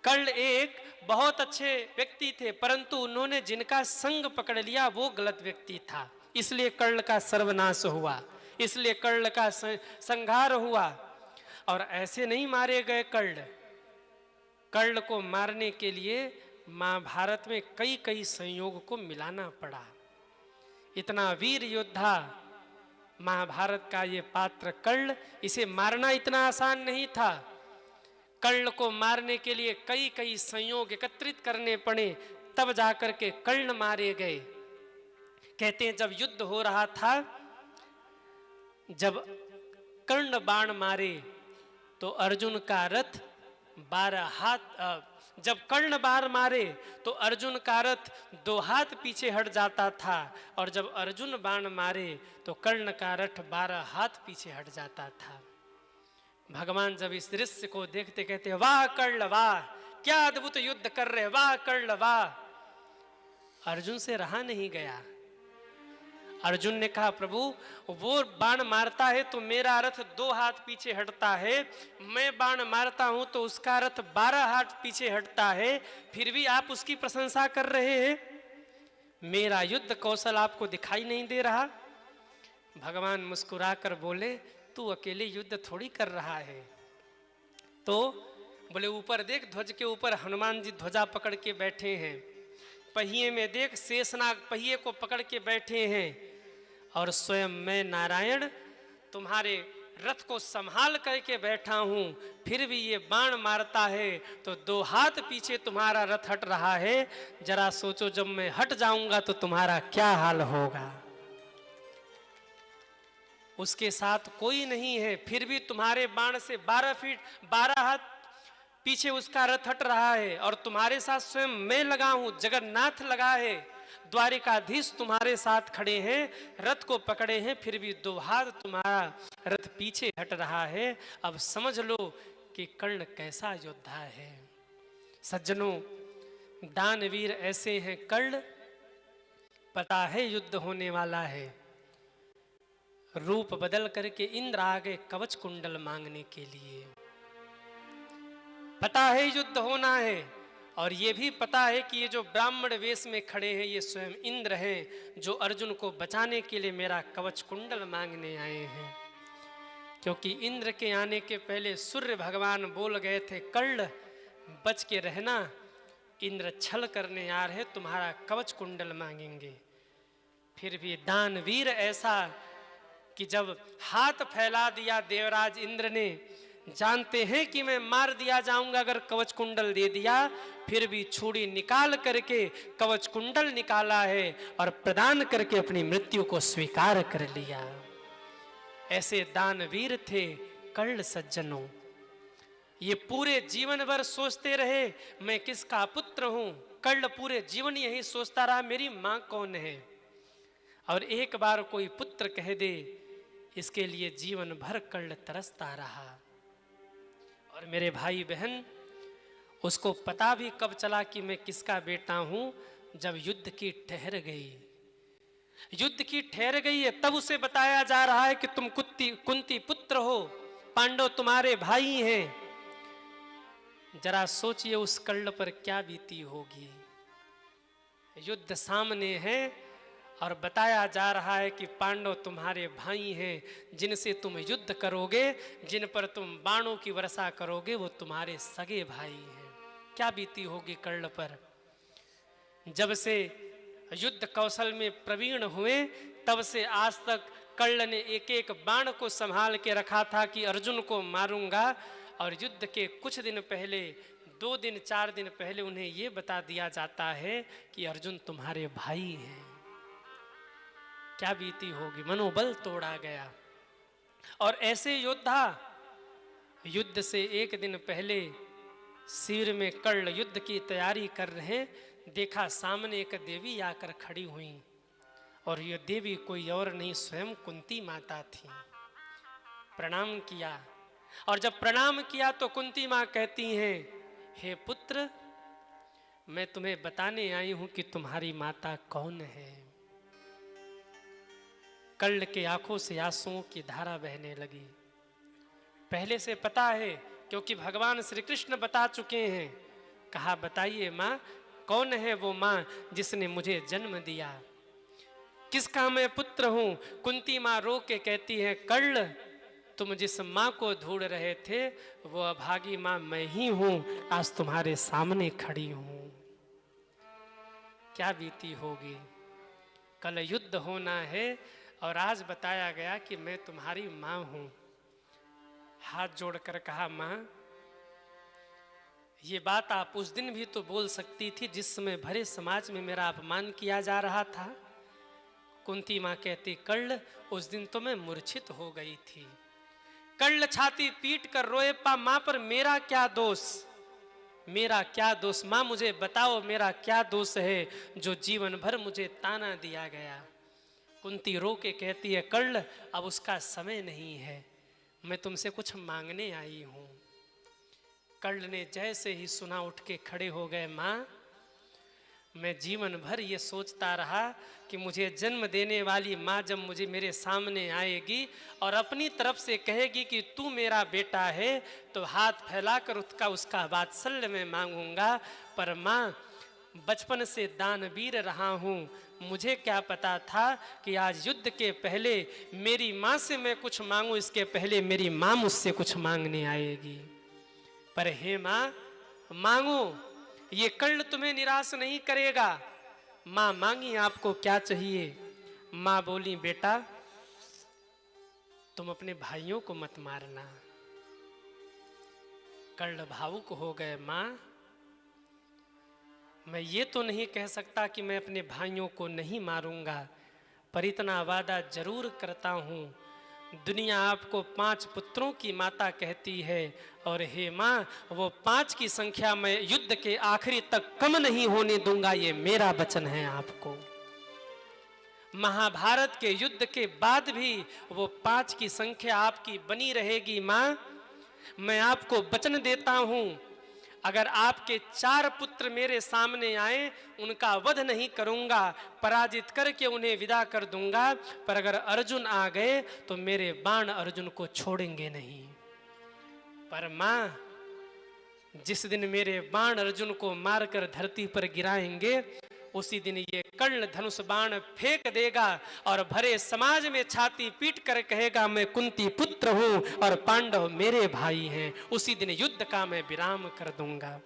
Speaker 1: कर्ण एक बहुत अच्छे व्यक्ति थे, परंतु उन्होंने जिनका संग पकड़ लिया वो गलत व्यक्ति था, इसलिए कर्ण का सर्वनाश हुआ, इसलिए कर्ण का संहार हुआ। और ऐसे नहीं मारे गए कर्ण। कर्ण को मारने के लिए महाभारत में कई कई संयोग को मिलाना पड़ा। इतना वीर योद्धा महाभारत का ये पात्र कर्ण, इसे मारना इतना आसान नहीं था। कर्ण को मारने के लिए कई कई संयोग एकत्रित करने पड़े, तब जाकर के कर्ण मारे गए। कहते हैं जब युद्ध हो रहा था, जब कर्ण बाण मारे तो अर्जुन का रथ 12 हाथ, जब कर्ण बाण मारे तो अर्जुन का रथ 2 हाथ पीछे हट जाता था, और जब अर्जुन बाण मारे तो कर्ण का रथ 12 हाथ पीछे हट जाता था। भगवान जब इस दृश्य को देखते कहते वाह कर्ण वाह, क्या अद्भुत युद्ध कर रहे, वाह कर्ण वाह। अर्जुन से रहा नहीं गया। अर्जुन ने कहा प्रभु वो बाण मारता है तो मेरा रथ 2 हाथ पीछे हटता है, मैं बाण मारता हूं तो उसका रथ 12 हाथ पीछे हटता है, फिर भी आप उसकी प्रशंसा कर रहे हैं, मेरा युद्ध कौशल आपको दिखाई नहीं दे रहा। भगवान मुस्कुराकर बोले तू अकेले युद्ध थोड़ी कर रहा है। तो बोले ऊपर देख, ध्वज के ऊपर हनुमान जी ध्वजा पकड़ के बैठे हैं, पहिए में देख शेषनाग पहिए को पकड़ के बैठे हैं, और स्वयं मैं नारायण तुम्हारे रथ को संभाल करके बैठा हूं, फिर भी ये बाण मारता है तो 2 हाथ पीछे तुम्हारा रथ हट रहा है। जरा सोचो जब मैं हट जाऊंगा तो तुम्हारा क्या हाल होगा। उसके साथ कोई नहीं है, फिर भी तुम्हारे बाण से 12 हाथ पीछे उसका रथ हट रहा है, और तुम्हारे साथ स्वयं मैं लगा हूं, जगन्नाथ लगा है, द्वारिकाधीश तुम्हारे साथ खड़े हैं, रथ को पकड़े हैं, फिर भी 2 हाथ तुम्हारा रथ पीछे हट रहा है। अब समझ लो कि कर्ण कैसा योद्धा है। सज्जनों, दानवीर ऐसे हैं कर्ण, पता है युद्ध होने वाला है, रूप बदल करके इंद्र आ गए कवच कुंडल मांगने के लिए। पता है युद्ध होना है, और ये भी पता है कि ये जो ब्राह्मण वेश में खड़े हैं ये स्वयं इंद्र हैं, जो अर्जुन को बचाने के लिए मेरा कवच कुंडल मांगने आए हैं। क्योंकि इंद्र के आने के पहले सूर्य भगवान बोल गए थे कर्ण बच के रहना, इंद्र छल करने आ रहे, तुम्हारा कवच कुंडल मांगेंगे। फिर भी दानवीर ऐसा कि जब हाथ फैला दिया देवराज इंद्र ने, जानते हैं कि मैं मार दिया जाऊंगा अगर कवच कुंडल दे दिया, फिर भी छुरी निकाल करके कवच कुंडल निकाला है और प्रदान करके अपनी मृत्यु को स्वीकार कर लिया। ऐसे दानवीर थे कर्ण। सज्जनों, ये पूरे जीवन भर सोचते रहे मैं किसका पुत्र हूं। कर्ण पूरे जीवन यही सोचता रहा मेरी मां कौन है, और एक बार कोई पुत्र कह दे इसके लिए जीवन भर कर्ण तरसता रहा। और मेरे भाई बहन, उसको पता भी कब चला कि मैं किसका बेटा हूं, जब युद्ध की ठहर गई। युद्ध की ठहर गई है तब उसे बताया जा रहा है कि तुम कुंती पुत्र हो, पांडव तुम्हारे भाई हैं। जरा सोचिए उस कर्ण पर क्या बीती होगी। युद्ध सामने है और बताया जा रहा है कि पांडव तुम्हारे भाई हैं, जिनसे तुम युद्ध करोगे, जिन पर तुम बाणों की वर्षा करोगे, वो तुम्हारे सगे भाई हैं। क्या बीती होगी कर्ण पर। जब से युद्ध कौशल में प्रवीण हुए तब से आज तक कर्ण ने एक एक बाण को संभाल के रखा था कि अर्जुन को मारूंगा, और युद्ध के कुछ दिन पहले, 2 दिन 4 दिन पहले उन्हें यह बता दिया जाता है कि अर्जुन तुम्हारे भाई हैं। क्या बीती होगी, मनोबल तोड़ा गया। और ऐसे योद्धा युद्ध से एक दिन पहले शिविर में कर्ण युद्ध की तैयारी कर रहे, देखा सामने एक देवी आकर खड़ी हुई, और यह देवी कोई और नहीं स्वयं कुंती माता थी। प्रणाम किया, और जब प्रणाम किया तो कुंती मां कहती हैं, हे पुत्र, मैं तुम्हें बताने आई हूं कि तुम्हारी माता कौन है। कर्ण के आंखों से आंसुओं की धारा बहने लगी। पहले से पता है क्योंकि भगवान श्री कृष्ण बता चुके हैं। कहा बताइए मां, कौन है वो मां जिसने मुझे जन्म दिया, किसका मैं पुत्र हूं। कुंती मां रो के कहती है, कर्ण, तुम जिस मां को ढूंढ रहे थे वो अभागी मां मैं ही हूं, आज तुम्हारे सामने खड़ी हूं। क्या बीती होगी। कल युद्ध होना है और आज बताया गया कि मैं तुम्हारी मां हूं। हाथ जोड़कर कहा, मां, ये बात आप उस दिन भी तो बोल सकती थी जिस समय भरे समाज में मेरा अपमान किया जा रहा था। कुंती मां कहती, कर्ण, उस दिन तो मैं मूर्छित हो गई थी। कर्ण छाती पीट कर रोए, पा मां पर मेरा क्या दोष, मेरा क्या दोष, मां मुझे बताओ मेरा क्या दोष है जो जीवन भर मुझे ताना दिया गया। कुंती रो के कहती है, कर्ण, अब उसका समय नहीं है, मैं तुमसे कुछ मांगने आई हूं। कर्ण ने जैसे ही सुना उठ के खड़े हो गए, मां, मैं जीवन भर ये सोचता रहा कि मुझे जन्म देने वाली माँ जब मुझे मेरे सामने आएगी और अपनी तरफ से कहेगी कि तू मेरा बेटा है, तो हाथ फैलाकर उसका वात्सल्य मैं मांगूंगा। पर माँ, बचपन से दानवीर रहा हूँ, मुझे क्या पता था कि आज युद्ध के पहले मेरी माँ से मैं कुछ मांगूं, इसके पहले मेरी माँ मुझसे कुछ मांगने आएगी। पर हे माँ, मांगो, ये कर्ण तुम्हें निराश नहीं करेगा। माँ मांगी, आपको क्या चाहिए? माँ बोली, बेटा तुम अपने भाइयों को मत मारना। कर्ण भावुक हो गए, माँ मैं ये तो नहीं कह सकता कि मैं अपने भाइयों को नहीं मारूंगा, पर इतना वादा जरूर करता हूँ, दुनिया आपको 5 पुत्रों की माता कहती है, और हे माँ, वो 5 की संख्या मैं युद्ध के आखिरी तक कम नहीं होने दूंगा, ये मेरा वचन है आपको। महाभारत के युद्ध के बाद भी वो 5 की संख्या आपकी बनी रहेगी माँ। मैं आपको वचन देता हूँ, अगर आपके 4 पुत्र मेरे सामने आए, उनका वध नहीं करूंगा, पराजित करके उन्हें विदा कर दूंगा, पर अगर अर्जुन आ गए तो मेरे बाण अर्जुन को छोड़ेंगे नहीं। पर माँ, जिस दिन मेरे बाण अर्जुन को मारकर धरती पर गिराएंगे, उसी दिन ये कर्ण धनुष बाण फेंक देगा और भरे समाज में छाती पीट कर कहेगा, मैं कुंती पुत्र हूं और पांडव मेरे भाई हैं। उसी दिन युद्ध का मैं विराम कर दूंगा।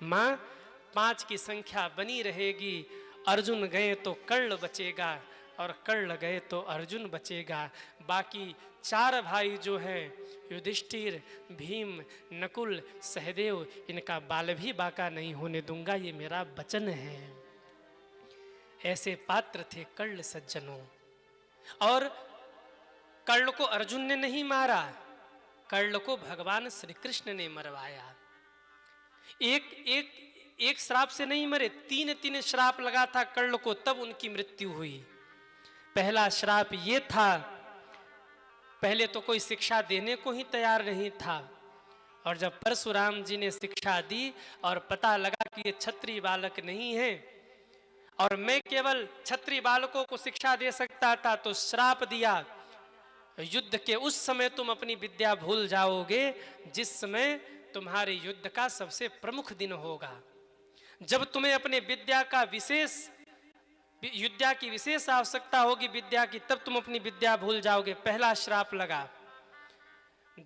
Speaker 1: माँ, 5 की संख्या बनी रहेगी, अर्जुन गए तो कर्ण बचेगा और कर्ण गए तो अर्जुन बचेगा। बाकी 4 भाई जो हैं, युधिष्ठिर, भीम, नकुल, सहदेव, इनका बाल भी बाका नहीं होने दूंगा, ये मेरा वचन है। ऐसे पात्र थे कर्ण सज्जनों। और कर्ण को अर्जुन ने नहीं मारा, कर्ण को भगवान श्री कृष्ण ने मरवाया। एक श्राप से नहीं मरे, 3 श्राप लगा था कर्ण को, तब उनकी मृत्यु हुई। पहला श्राप ये था, पहले तो कोई शिक्षा देने को ही तैयार नहीं था, और जब परशुराम जी ने शिक्षा दी और पता लगा कि ये क्षत्रिय बालक नहीं है और मैं केवल क्षत्रिय बालकों को शिक्षा दे सकता था, तो श्राप दिया, युद्ध के उस समय तुम अपनी विद्या भूल जाओगे जिस समय तुम्हारे युद्ध का सबसे प्रमुख दिन होगा। जब तुम्हें अपने विद्या की विशेष आवश्यकता होगी विद्या की, तब तुम अपनी विद्या भूल जाओगे। पहला श्राप लगा।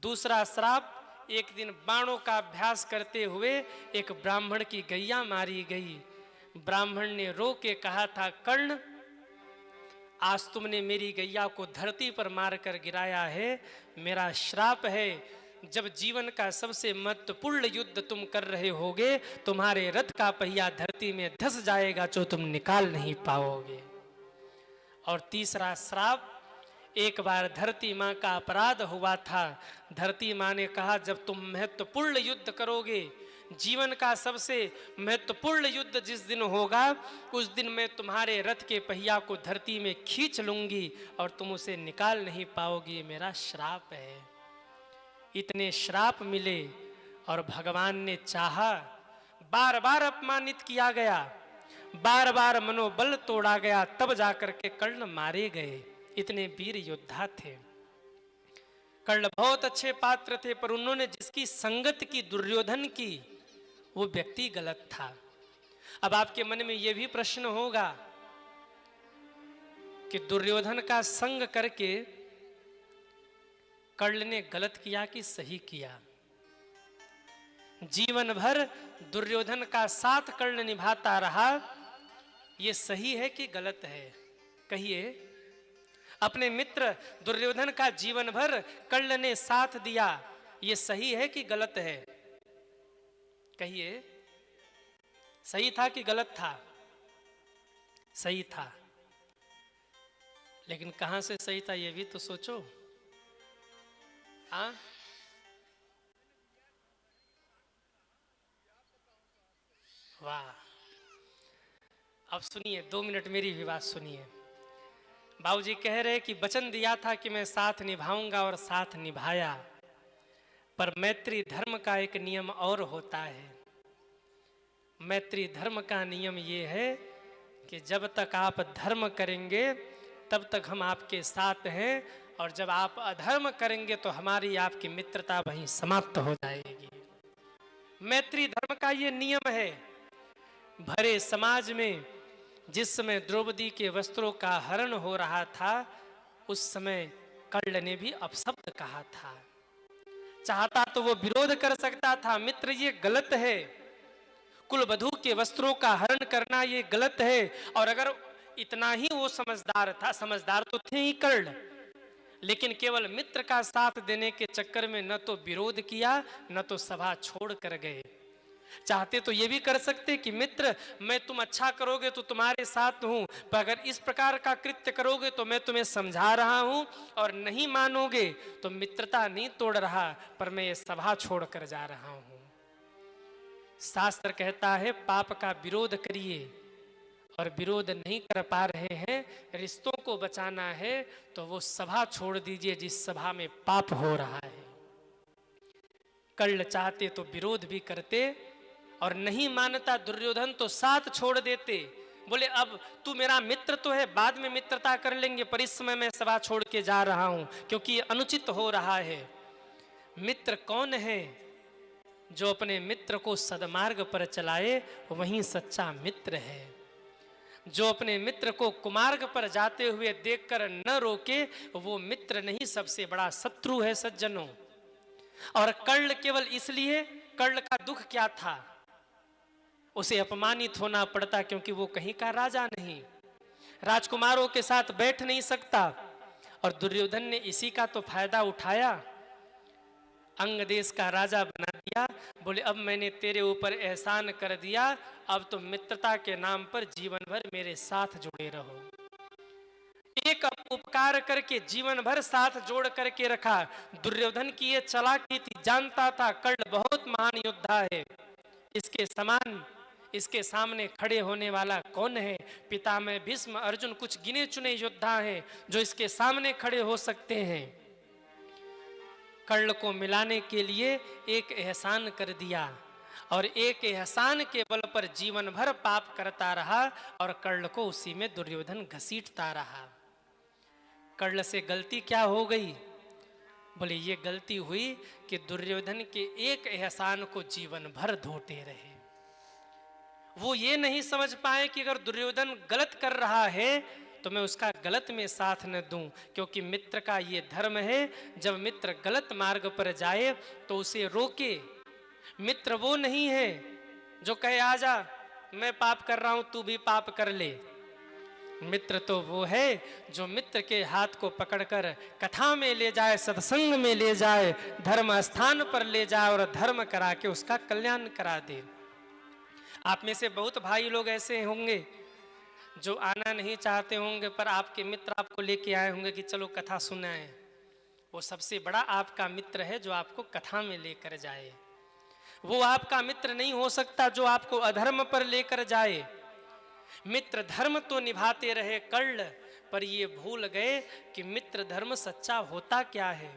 Speaker 1: दूसरा श्राप, एक दिन बाणों का अभ्यास करते हुए एक ब्राह्मण की गैया मारी गई। ब्राह्मण ने रो के कहा था, कर्ण आज तुमने मेरी गैया को धरती पर मारकर गिराया है, मेरा श्राप है, जब जीवन का सबसे महत्वपूर्ण युद्ध तुम कर रहे होगे, तुम्हारे रथ का पहिया धरती में धंस जाएगा जो तुम निकाल नहीं पाओगे। और तीसरा श्राप, एक बार धरती माँ का अपराध हुआ था। धरती माँ ने कहा, जब तुम महत्वपूर्ण युद्ध करोगे, जीवन का सबसे महत्वपूर्ण युद्ध जिस दिन होगा, उस दिन मैं तुम्हारे रथ के पहिया को धरती में खींच लूंगी और तुम उसे निकाल नहीं पाओगी, मेरा श्राप है। इतने श्राप मिले और भगवान ने चाहा, बार बार अपमानित किया गया, बार बार मनोबल तोड़ा गया, तब जाकर के कर्ण मारे गए। इतने वीर योद्धा थे। कर्ण बहुत अच्छे पात्र थे, पर उन्होंने जिसकी संगत की, दुर्योधन की, वो व्यक्ति गलत था। अब आपके मन में यह भी प्रश्न होगा कि दुर्योधन का संग करके कर्ण ने गलत किया कि सही किया? जीवन भर दुर्योधन का साथ कर्ण निभाता रहा, ये सही है कि गलत है? कहिए। अपने मित्र दुर्योधन का जीवन भर कर्ण ने साथ दिया, ये सही है कि गलत है? कहिए। सही था कि गलत था? सही था। लेकिन कहां से सही था ये भी तो सोचो। हाँ, वाह। अब सुनिए, 2 मिनट मेरी भी बात सुनिए। बाबूजी कह रहे कि वचन दिया था कि मैं साथ निभाऊंगा और साथ निभाया, पर मैत्री धर्म का एक नियम और होता है। मैत्री धर्म का नियम ये है कि जब तक आप धर्म करेंगे तब तक हम आपके साथ हैं, और जब आप अधर्म करेंगे तो हमारी आपकी मित्रता वहीं समाप्त हो जाएगी। मैत्री धर्म का ये नियम है। भरे समाज में जिस समय द्रौपदी के वस्त्रों का हरण हो रहा था, उस समय कर्ण ने भी अपशब्द कहा था। चाहता तो वो विरोध कर सकता था, मित्र ये गलत है, कुलवधू के वस्त्रों का हरण करना ये गलत है। और अगर इतना ही वो समझदार था, समझदार तो थे ही कर्ण, लेकिन केवल मित्र का साथ देने के चक्कर में न तो विरोध किया न तो सभा छोड़ कर गए। चाहते तो ये भी कर सकते कि मित्र मैं तुम अच्छा करोगे तो तुम्हारे साथ हूं, पर अगर इस प्रकार का कृत्य करोगे तो मैं तुम्हें समझा रहा हूं, और नहीं मानोगे तो मित्रता नहीं तोड़ रहा पर मैं ये सभा छोड़ कर जा रहा हूं। शास्त्र कहता है पाप का विरोध करिए, और विरोध नहीं कर पा रहे हैं, रिश्तों को बचाना है तो वो सभा छोड़ दीजिए जिस सभा में पाप हो रहा है। कर्ण चाहते तो विरोध भी करते, और नहीं मानता दुर्योधन तो साथ छोड़ देते। बोले अब तू मेरा मित्र तो है, बाद में मित्रता कर लेंगे, पर इस समय मैं सभा छोड़ के जा रहा हूं क्योंकि ये अनुचित हो रहा है। मित्र कौन है? जो अपने मित्र को सदमार्ग पर चलाए वही सच्चा मित्र है। जो अपने मित्र को कुमार्ग पर जाते हुए देखकर न रोके वो मित्र नहीं, सबसे बड़ा शत्रु है सज्जनों। और कर्ण केवल इसलिए, कर्ण का दुख क्या था? उसे अपमानित होना पड़ता क्योंकि वो कहीं का राजा नहीं, राजकुमारों के साथ बैठ नहीं सकता, और दुर्योधन ने इसी का तो फायदा उठाया, अंग देश का राजा बना दिया। बोले अब मैंने तेरे ऊपर एहसान कर दिया, अब तुम मित्रता के नाम पर जीवन भर मेरे साथ जुड़े रहो। एक उपकार करके जीवन भर साथ जोड़ करके रखा। दुर्योधन की ये चालाकी थी, जानता था कर्ण बहुत महान योद्धा है, इसके समान इसके सामने खड़े होने वाला कौन है? पिता में भीष्म अर्जुन कुछ गिने चुने योद्धा हैं जो इसके सामने खड़े हो सकते हैं। कर्ण को मिलाने के लिए एक एहसान कर दिया, और एक एहसान के बल पर जीवन भर पाप करता रहा, और कर्ण को उसी में दुर्योधन घसीटता रहा। कर्ण से गलती क्या हो गई? बोले ये गलती हुई कि दुर्योधन के एक एहसान को जीवन भर धोते रहे। वो ये नहीं समझ पाए कि अगर दुर्योधन गलत कर रहा है तो मैं उसका गलत में साथ न दूं, क्योंकि मित्र का ये धर्म है, जब मित्र गलत मार्ग पर जाए तो उसे रोके। मित्र वो नहीं है जो कहे आजा मैं पाप कर रहा हूं तू भी पाप कर ले। मित्र तो वो है जो मित्र के हाथ को पकड़कर कथा में ले जाए, सत्संग में ले जाए, धर्म स्थान पर ले जाए और धर्म करा के उसका कल्याण करा दे। आप में से बहुत भाई लोग ऐसे होंगे जो आना नहीं चाहते होंगे, पर आपके मित्र आपको लेके आए होंगे कि चलो कथा सुनाएं। वो सबसे बड़ा आपका मित्र है जो आपको कथा में लेकर जाए। वो आपका मित्र नहीं हो सकता जो आपको अधर्म पर लेकर जाए। मित्र धर्म तो निभाते रहे कर्ण, पर ये भूल गए कि मित्र धर्म सच्चा होता क्या है।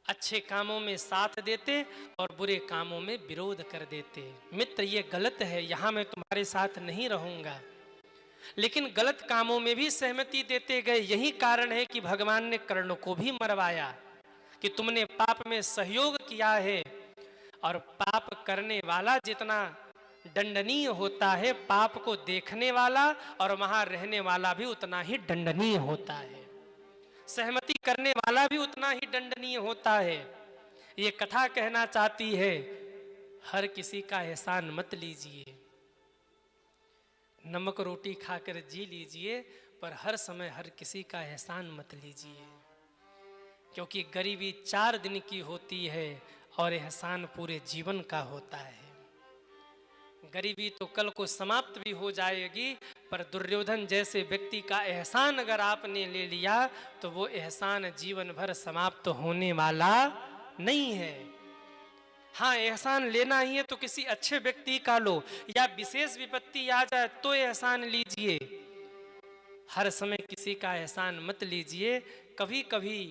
Speaker 1: अच्छे कामों में साथ देते और बुरे कामों में विरोध कर देते। मित्र ये गलत है, यहाँ मैं तुम्हारे साथ नहीं रहूंगा, लेकिन गलत कामों में भी सहमति देते गए। यही कारण है कि भगवान ने कर्ण को भी मरवाया कि तुमने पाप में सहयोग किया है, और पाप करने वाला जितना दंडनीय होता है, पाप को देखने वाला और वहां रहने वाला भी उतना ही दंडनीय होता है। सहमति करने वाला भी उतना ही दंडनीय होता है। ये कथा कहना चाहती है हर किसी का एहसान मत लीजिए, नमक रोटी खाकर जी लीजिए, पर हर समय हर किसी का एहसान मत लीजिए, क्योंकि गरीबी 4 दिन की होती है और एहसान पूरे जीवन का होता है। गरीबी तो कल को समाप्त भी हो जाएगी, पर दुर्योधन जैसे व्यक्ति का एहसान अगर आपने ले लिया तो वो एहसान जीवन भर समाप्त होने वाला नहीं है। हाँ, एहसान लेना ही है तो किसी अच्छे व्यक्ति का लो, या विशेष विपत्ति आ जाए तो एहसान लीजिए। हर समय किसी का एहसान मत लीजिए। कभी कभी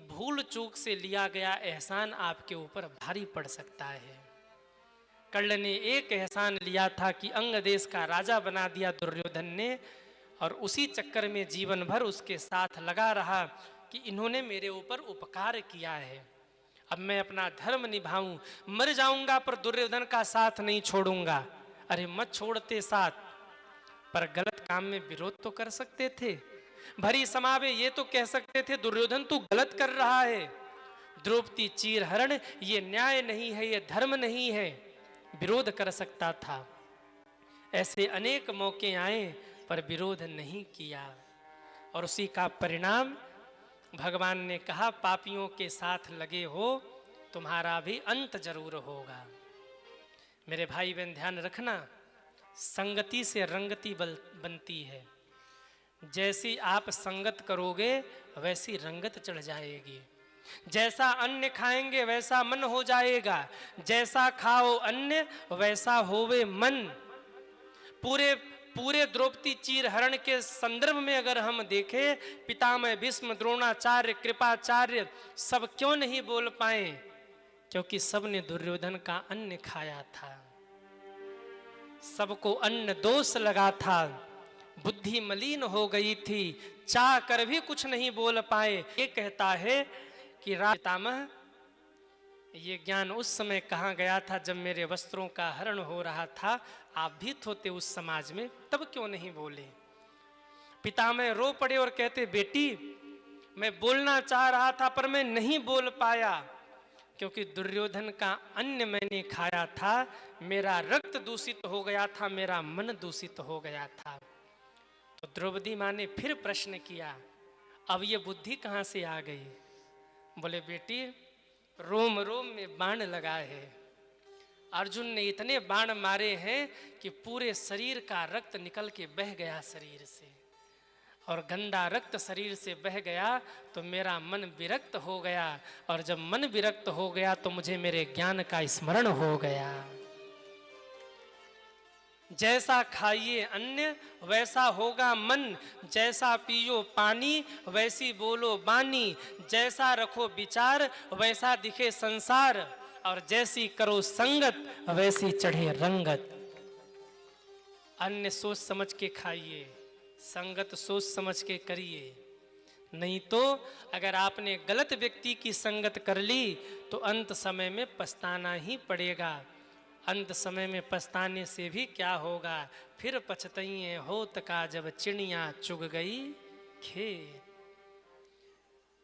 Speaker 1: भूल चूक से लिया गया एहसान आपके ऊपर भारी पड़ सकता है। कर्ण ने एक एहसान लिया था कि अंग देश का राजा बना दिया दुर्योधन ने, और उसी चक्कर में जीवन भर उसके साथ लगा रहा कि इन्होंने मेरे ऊपर उपकार किया है, अब मैं अपना धर्म निभाऊं, मर जाऊंगा पर दुर्योधन का साथ नहीं छोड़ूंगा। अरे मत छोड़ते साथ, पर गलत काम में विरोध तो कर सकते थे। भरी सभा में ये तो कह सकते थे दुर्योधन तू गलत कर रहा है, द्रौपदी चीरहरण ये न्याय नहीं है, ये धर्म नहीं है, विरोध कर सकता था। ऐसे अनेक मौके आए पर विरोध नहीं किया, और उसी का परिणाम भगवान ने कहा पापियों के साथ लगे हो तुम्हारा भी अंत जरूर होगा। मेरे भाई बहन ध्यान रखना, संगति से रंगति बनती है। जैसी आप संगत करोगे वैसी रंगत चढ़ जाएगी। जैसा अन्न खाएंगे वैसा मन हो जाएगा, जैसा खाओ अन्न वैसा होवे मन। पूरे द्रौपदी चीरहरण के संदर्भ में अगर हम देखें, पितामह भीष्म, द्रोणाचार्य, कृपाचार्य सब क्यों नहीं बोल पाए? क्योंकि सब ने दुर्योधन का अन्न खाया था, सबको अन्न दोष लगा था, बुद्धि मलिन हो गई थी, चाह कर भी कुछ नहीं बोल पाए। ये कहता है कि पितामह ये ज्ञान उस समय कहाँ गया था जब मेरे वस्त्रों का हरण हो रहा था, आप भी होते उस समाज में, तब क्यों नहीं बोले? पितामह रो पड़े और कहते बेटी मैं बोलना चाह रहा था पर मैं नहीं बोल पाया, क्योंकि दुर्योधन का अन्न मैंने खाया था, मेरा रक्त दूषित हो गया था, मेरा मन दूषित हो गया था। तो द्रौपदी माँ ने फिर प्रश्न किया, अब ये बुद्धि कहाँ से आ गई? बोले बेटी रोम रोम में बाण लगा है, अर्जुन ने इतने बाण मारे हैं कि पूरे शरीर का रक्त निकल के बह गया शरीर से, और गंदा रक्त शरीर से बह गया तो मेरा मन विरक्त हो गया, और जब मन विरक्त हो गया तो मुझे मेरे ज्ञान का स्मरण हो गया। जैसा खाइए अन्न वैसा होगा मन, जैसा पियो पानी वैसी बोलो बानी, जैसा रखो विचार वैसा दिखे संसार, और जैसी करो संगत वैसी चढ़े रंगत। अन्न सोच समझ के खाइए, संगत सोच समझ के करिए, नहीं तो अगर आपने गलत व्यक्ति की संगत कर ली तो अंत समय में पछताना ही पड़ेगा। अंत समय में पछताने से भी क्या होगा, फिर पछताइए होत का जब चिड़िया चुग गई खेत।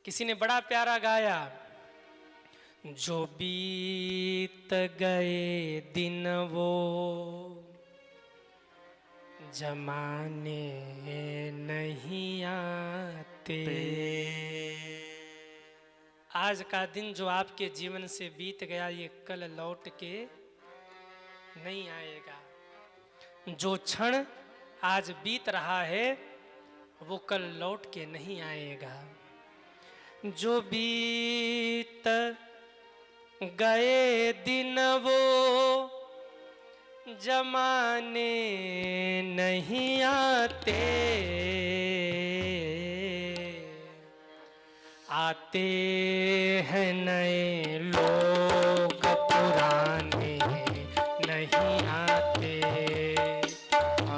Speaker 1: किसी ने बड़ा प्यारा गाया, जो बीत गए दिन वो जमाने नहीं आते। आज का दिन जो आपके जीवन से बीत गया ये कल लौट के नहीं आएगा। जो क्षण आज बीत रहा है वो कल लौट के नहीं आएगा। जो बीत गए दिन वो जमाने नहीं आते, आते हैं नए लोग पुराने नहीं आते,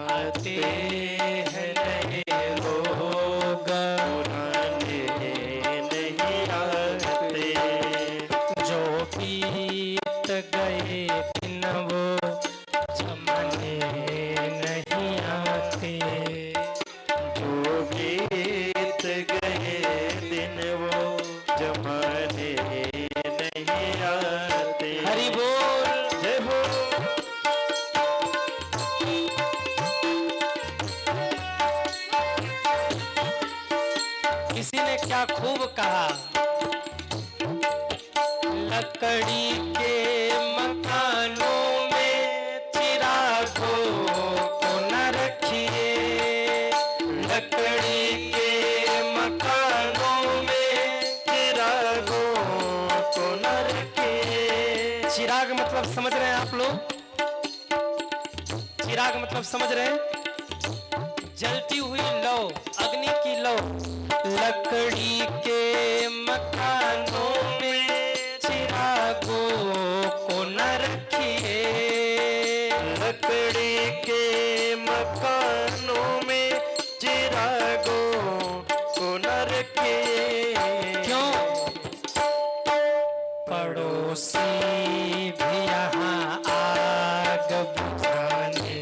Speaker 1: आते हैं नए लोग
Speaker 2: पुराने नहीं आते।
Speaker 1: जो बीत गए दिन वो जमाने नहीं आते।
Speaker 2: जो बीत गए दिन वो जमाने नहीं आते।
Speaker 1: हरि बोल,
Speaker 2: जय बोल।
Speaker 1: किसी ने क्या खूब कहा, लकड़ी के मकानों में चिरागों को न रखिए, लकड़ी के मकानों में
Speaker 2: चिरागों को न रखिए।
Speaker 1: चिराग मतलब समझ रहे हैं आप लोग? चिराग मतलब समझ रहे हैं? जलती हुई लौ, अग्नि की लौ। लकड़ी के मकानों में चिरागों को न रखिए,
Speaker 2: के मकानों में चिरागों को न रखिए।
Speaker 1: क्यों? पड़ोसी भी यहाँ आग बुझाने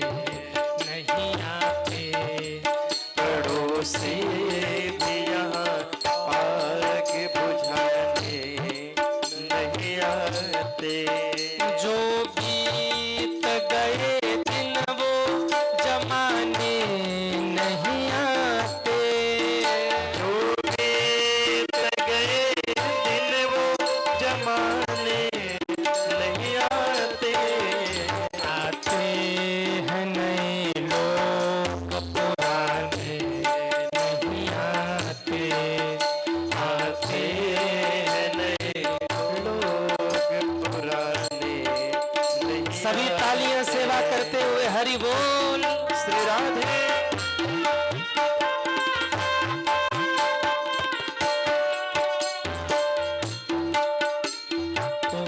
Speaker 1: नहीं आते।
Speaker 2: पड़ोसी भी यहाँ आग बुझाने नहीं आते।
Speaker 1: जो बीत गए दिन वो जमाने नहीं आते।
Speaker 2: जो बीत गए दिन वो जमाने नहीं आते।
Speaker 1: आते हैं नए लोग पुराने नहीं आते।
Speaker 2: आते हैं नए लोग पुराने नहीं
Speaker 1: सभी तालियां सेवा करते हुए हरि बोल।
Speaker 2: श्री राधे।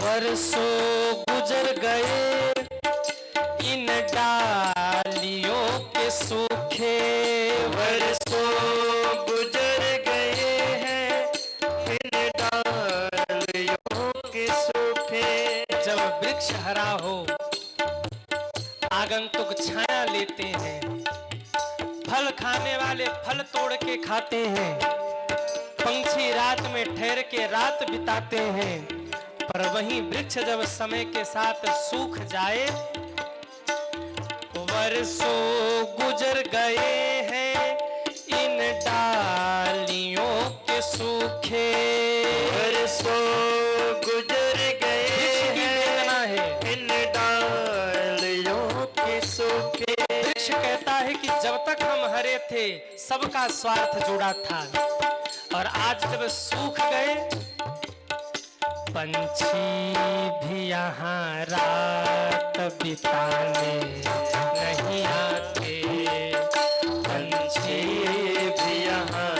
Speaker 1: वर्षों गुजर गए इन डालियों के सूखे।
Speaker 2: वर्षों गुजर गए हैं इन डालियों के सूखे।
Speaker 1: जब वृक्ष हरा हो आगंतुक छाया लेते हैं। फल खाने वाले फल तोड़ के खाते हैं। पंछी रात में ठहर के रात बिताते हैं। पर वही वृक्ष जब समय के साथ सूख जाए। वर्षों गुजर गए हैं इन डालियों के सूखे।
Speaker 2: वर्षों गुजर गए
Speaker 1: वृक्ष की वेदना है।
Speaker 2: इन डालियों के सूखे।
Speaker 1: वृक्ष कहता है कि जब तक हम हरे थे सबका स्वार्थ जुड़ा था, और आज जब सूख गए पंछी भी यहाँ रात बिताने नहीं आते।
Speaker 2: पंछी भी यहाँ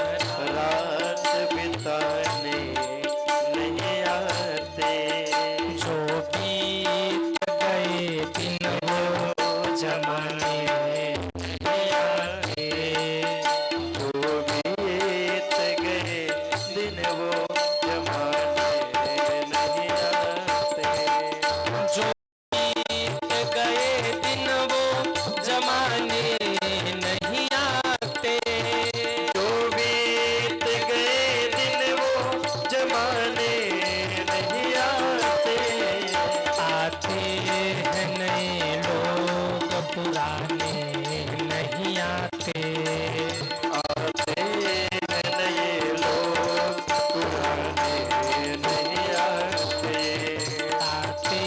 Speaker 2: रात बिताने नहीं आते।
Speaker 1: जो बीत गए दिन वो जमाने नहीं आते।
Speaker 2: जो बीत गए दिन वो जमाने नहीं आते।
Speaker 1: जो बीत गए दिन वो जमाने नहीं आते।
Speaker 2: जो बीत गए दिन वो जमाने नहीं आते।
Speaker 1: आते हैं नए लोग पुराने नहीं आते।
Speaker 2: आते हैं नए लोग पुराने नहीं आते।
Speaker 1: आते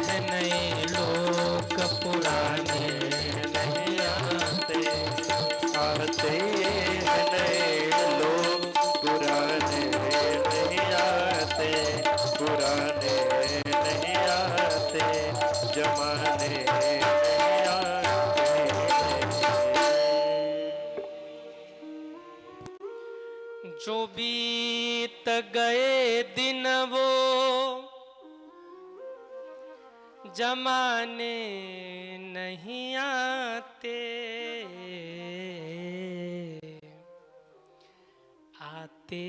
Speaker 1: हैं नए लोग पुराने
Speaker 2: नहीं आते। आते हैं नए लोग पुराने नहीं आते। पुराने नहीं आते। जमाने नहीं आते।
Speaker 1: जो बीत गए दिन वो जमाने नहीं आते। आते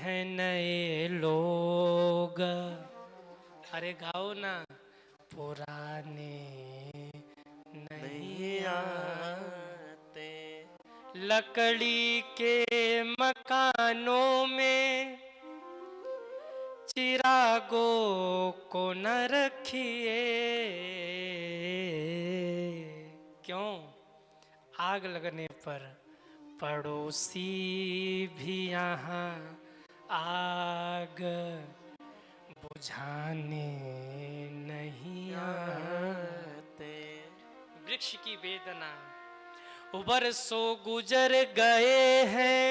Speaker 1: हैं नए लोग। अरे गाओ ना। पुराने नहीं
Speaker 2: नहीं आते।
Speaker 1: लकड़ी के मकानों में चिरागों को न रखिए। क्यों? आग लगने पर पड़ोसी भी यहाँ आग बुझाने नहीं आते। वृक्ष की वेदना। वर्षों गुजर गए हैं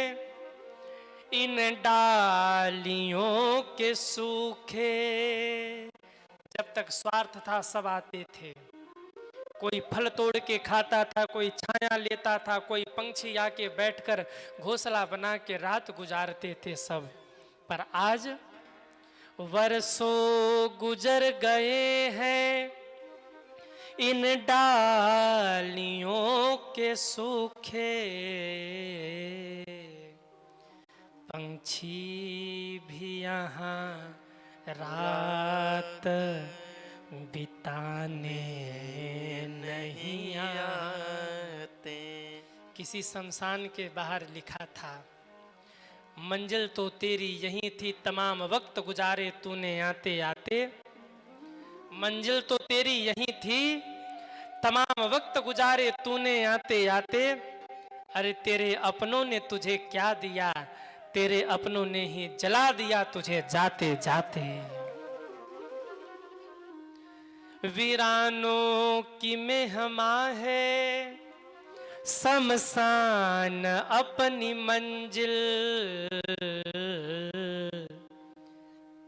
Speaker 1: इन डालियों के सूखे। जब तक स्वार्थ था सब आते थे। कोई फल तोड़ के खाता था, कोई छाया लेता था, कोई पंछी आके बैठकर घोंसला बना के रात गुजारते थे सब। पर आज वर्षों गुजर गए हैं इन डालियों के सूखे पंछी भी यहाँ रात बिताने नहीं आते। किसी शमशान के बाहर लिखा था, मंजिल तो तेरी यहीं थी, तमाम वक्त गुजारे तूने आते आते। मंजिल तो तेरी यहीं थी, तमाम वक्त गुजारे तूने आते आते। अरे तेरे अपनों ने तुझे क्या दिया, तेरे अपनों ने ही जला दिया तुझे जाते जाते। वीरानों की मेहमां है शमशान अपनी मंजिल,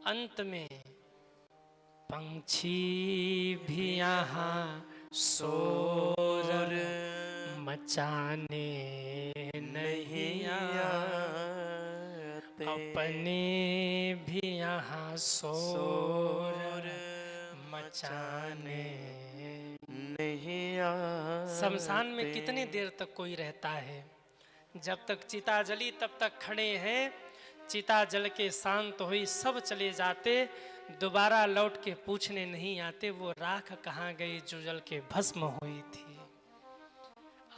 Speaker 1: अंत में पंछी भी यहाँ शोर मचाने नहीं आते। अपने भी यहाँ शोर मचाने
Speaker 2: नहीं आते।
Speaker 1: शमशान में कितनी देर तक कोई रहता है? जब तक चिता जली तब तक खड़े हैं, चिता जल के शांत हुई सब चले जाते, दोबारा लौट के पूछने नहीं आते वो राख कहाँ गई जो जल के भस्म हुई थी।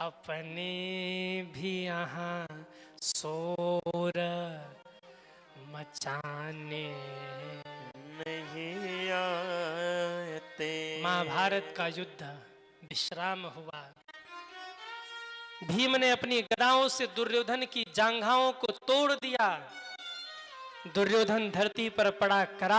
Speaker 1: अपने भी यहाँ शोर मचाने
Speaker 2: नहीं आते।
Speaker 1: महाभारत का युद्ध विश्राम हुआ। भीम ने अपनी गदाओं से दुर्योधन की जांघाओं को तोड़ दिया। दुर्योधन धरती पर पड़ा करा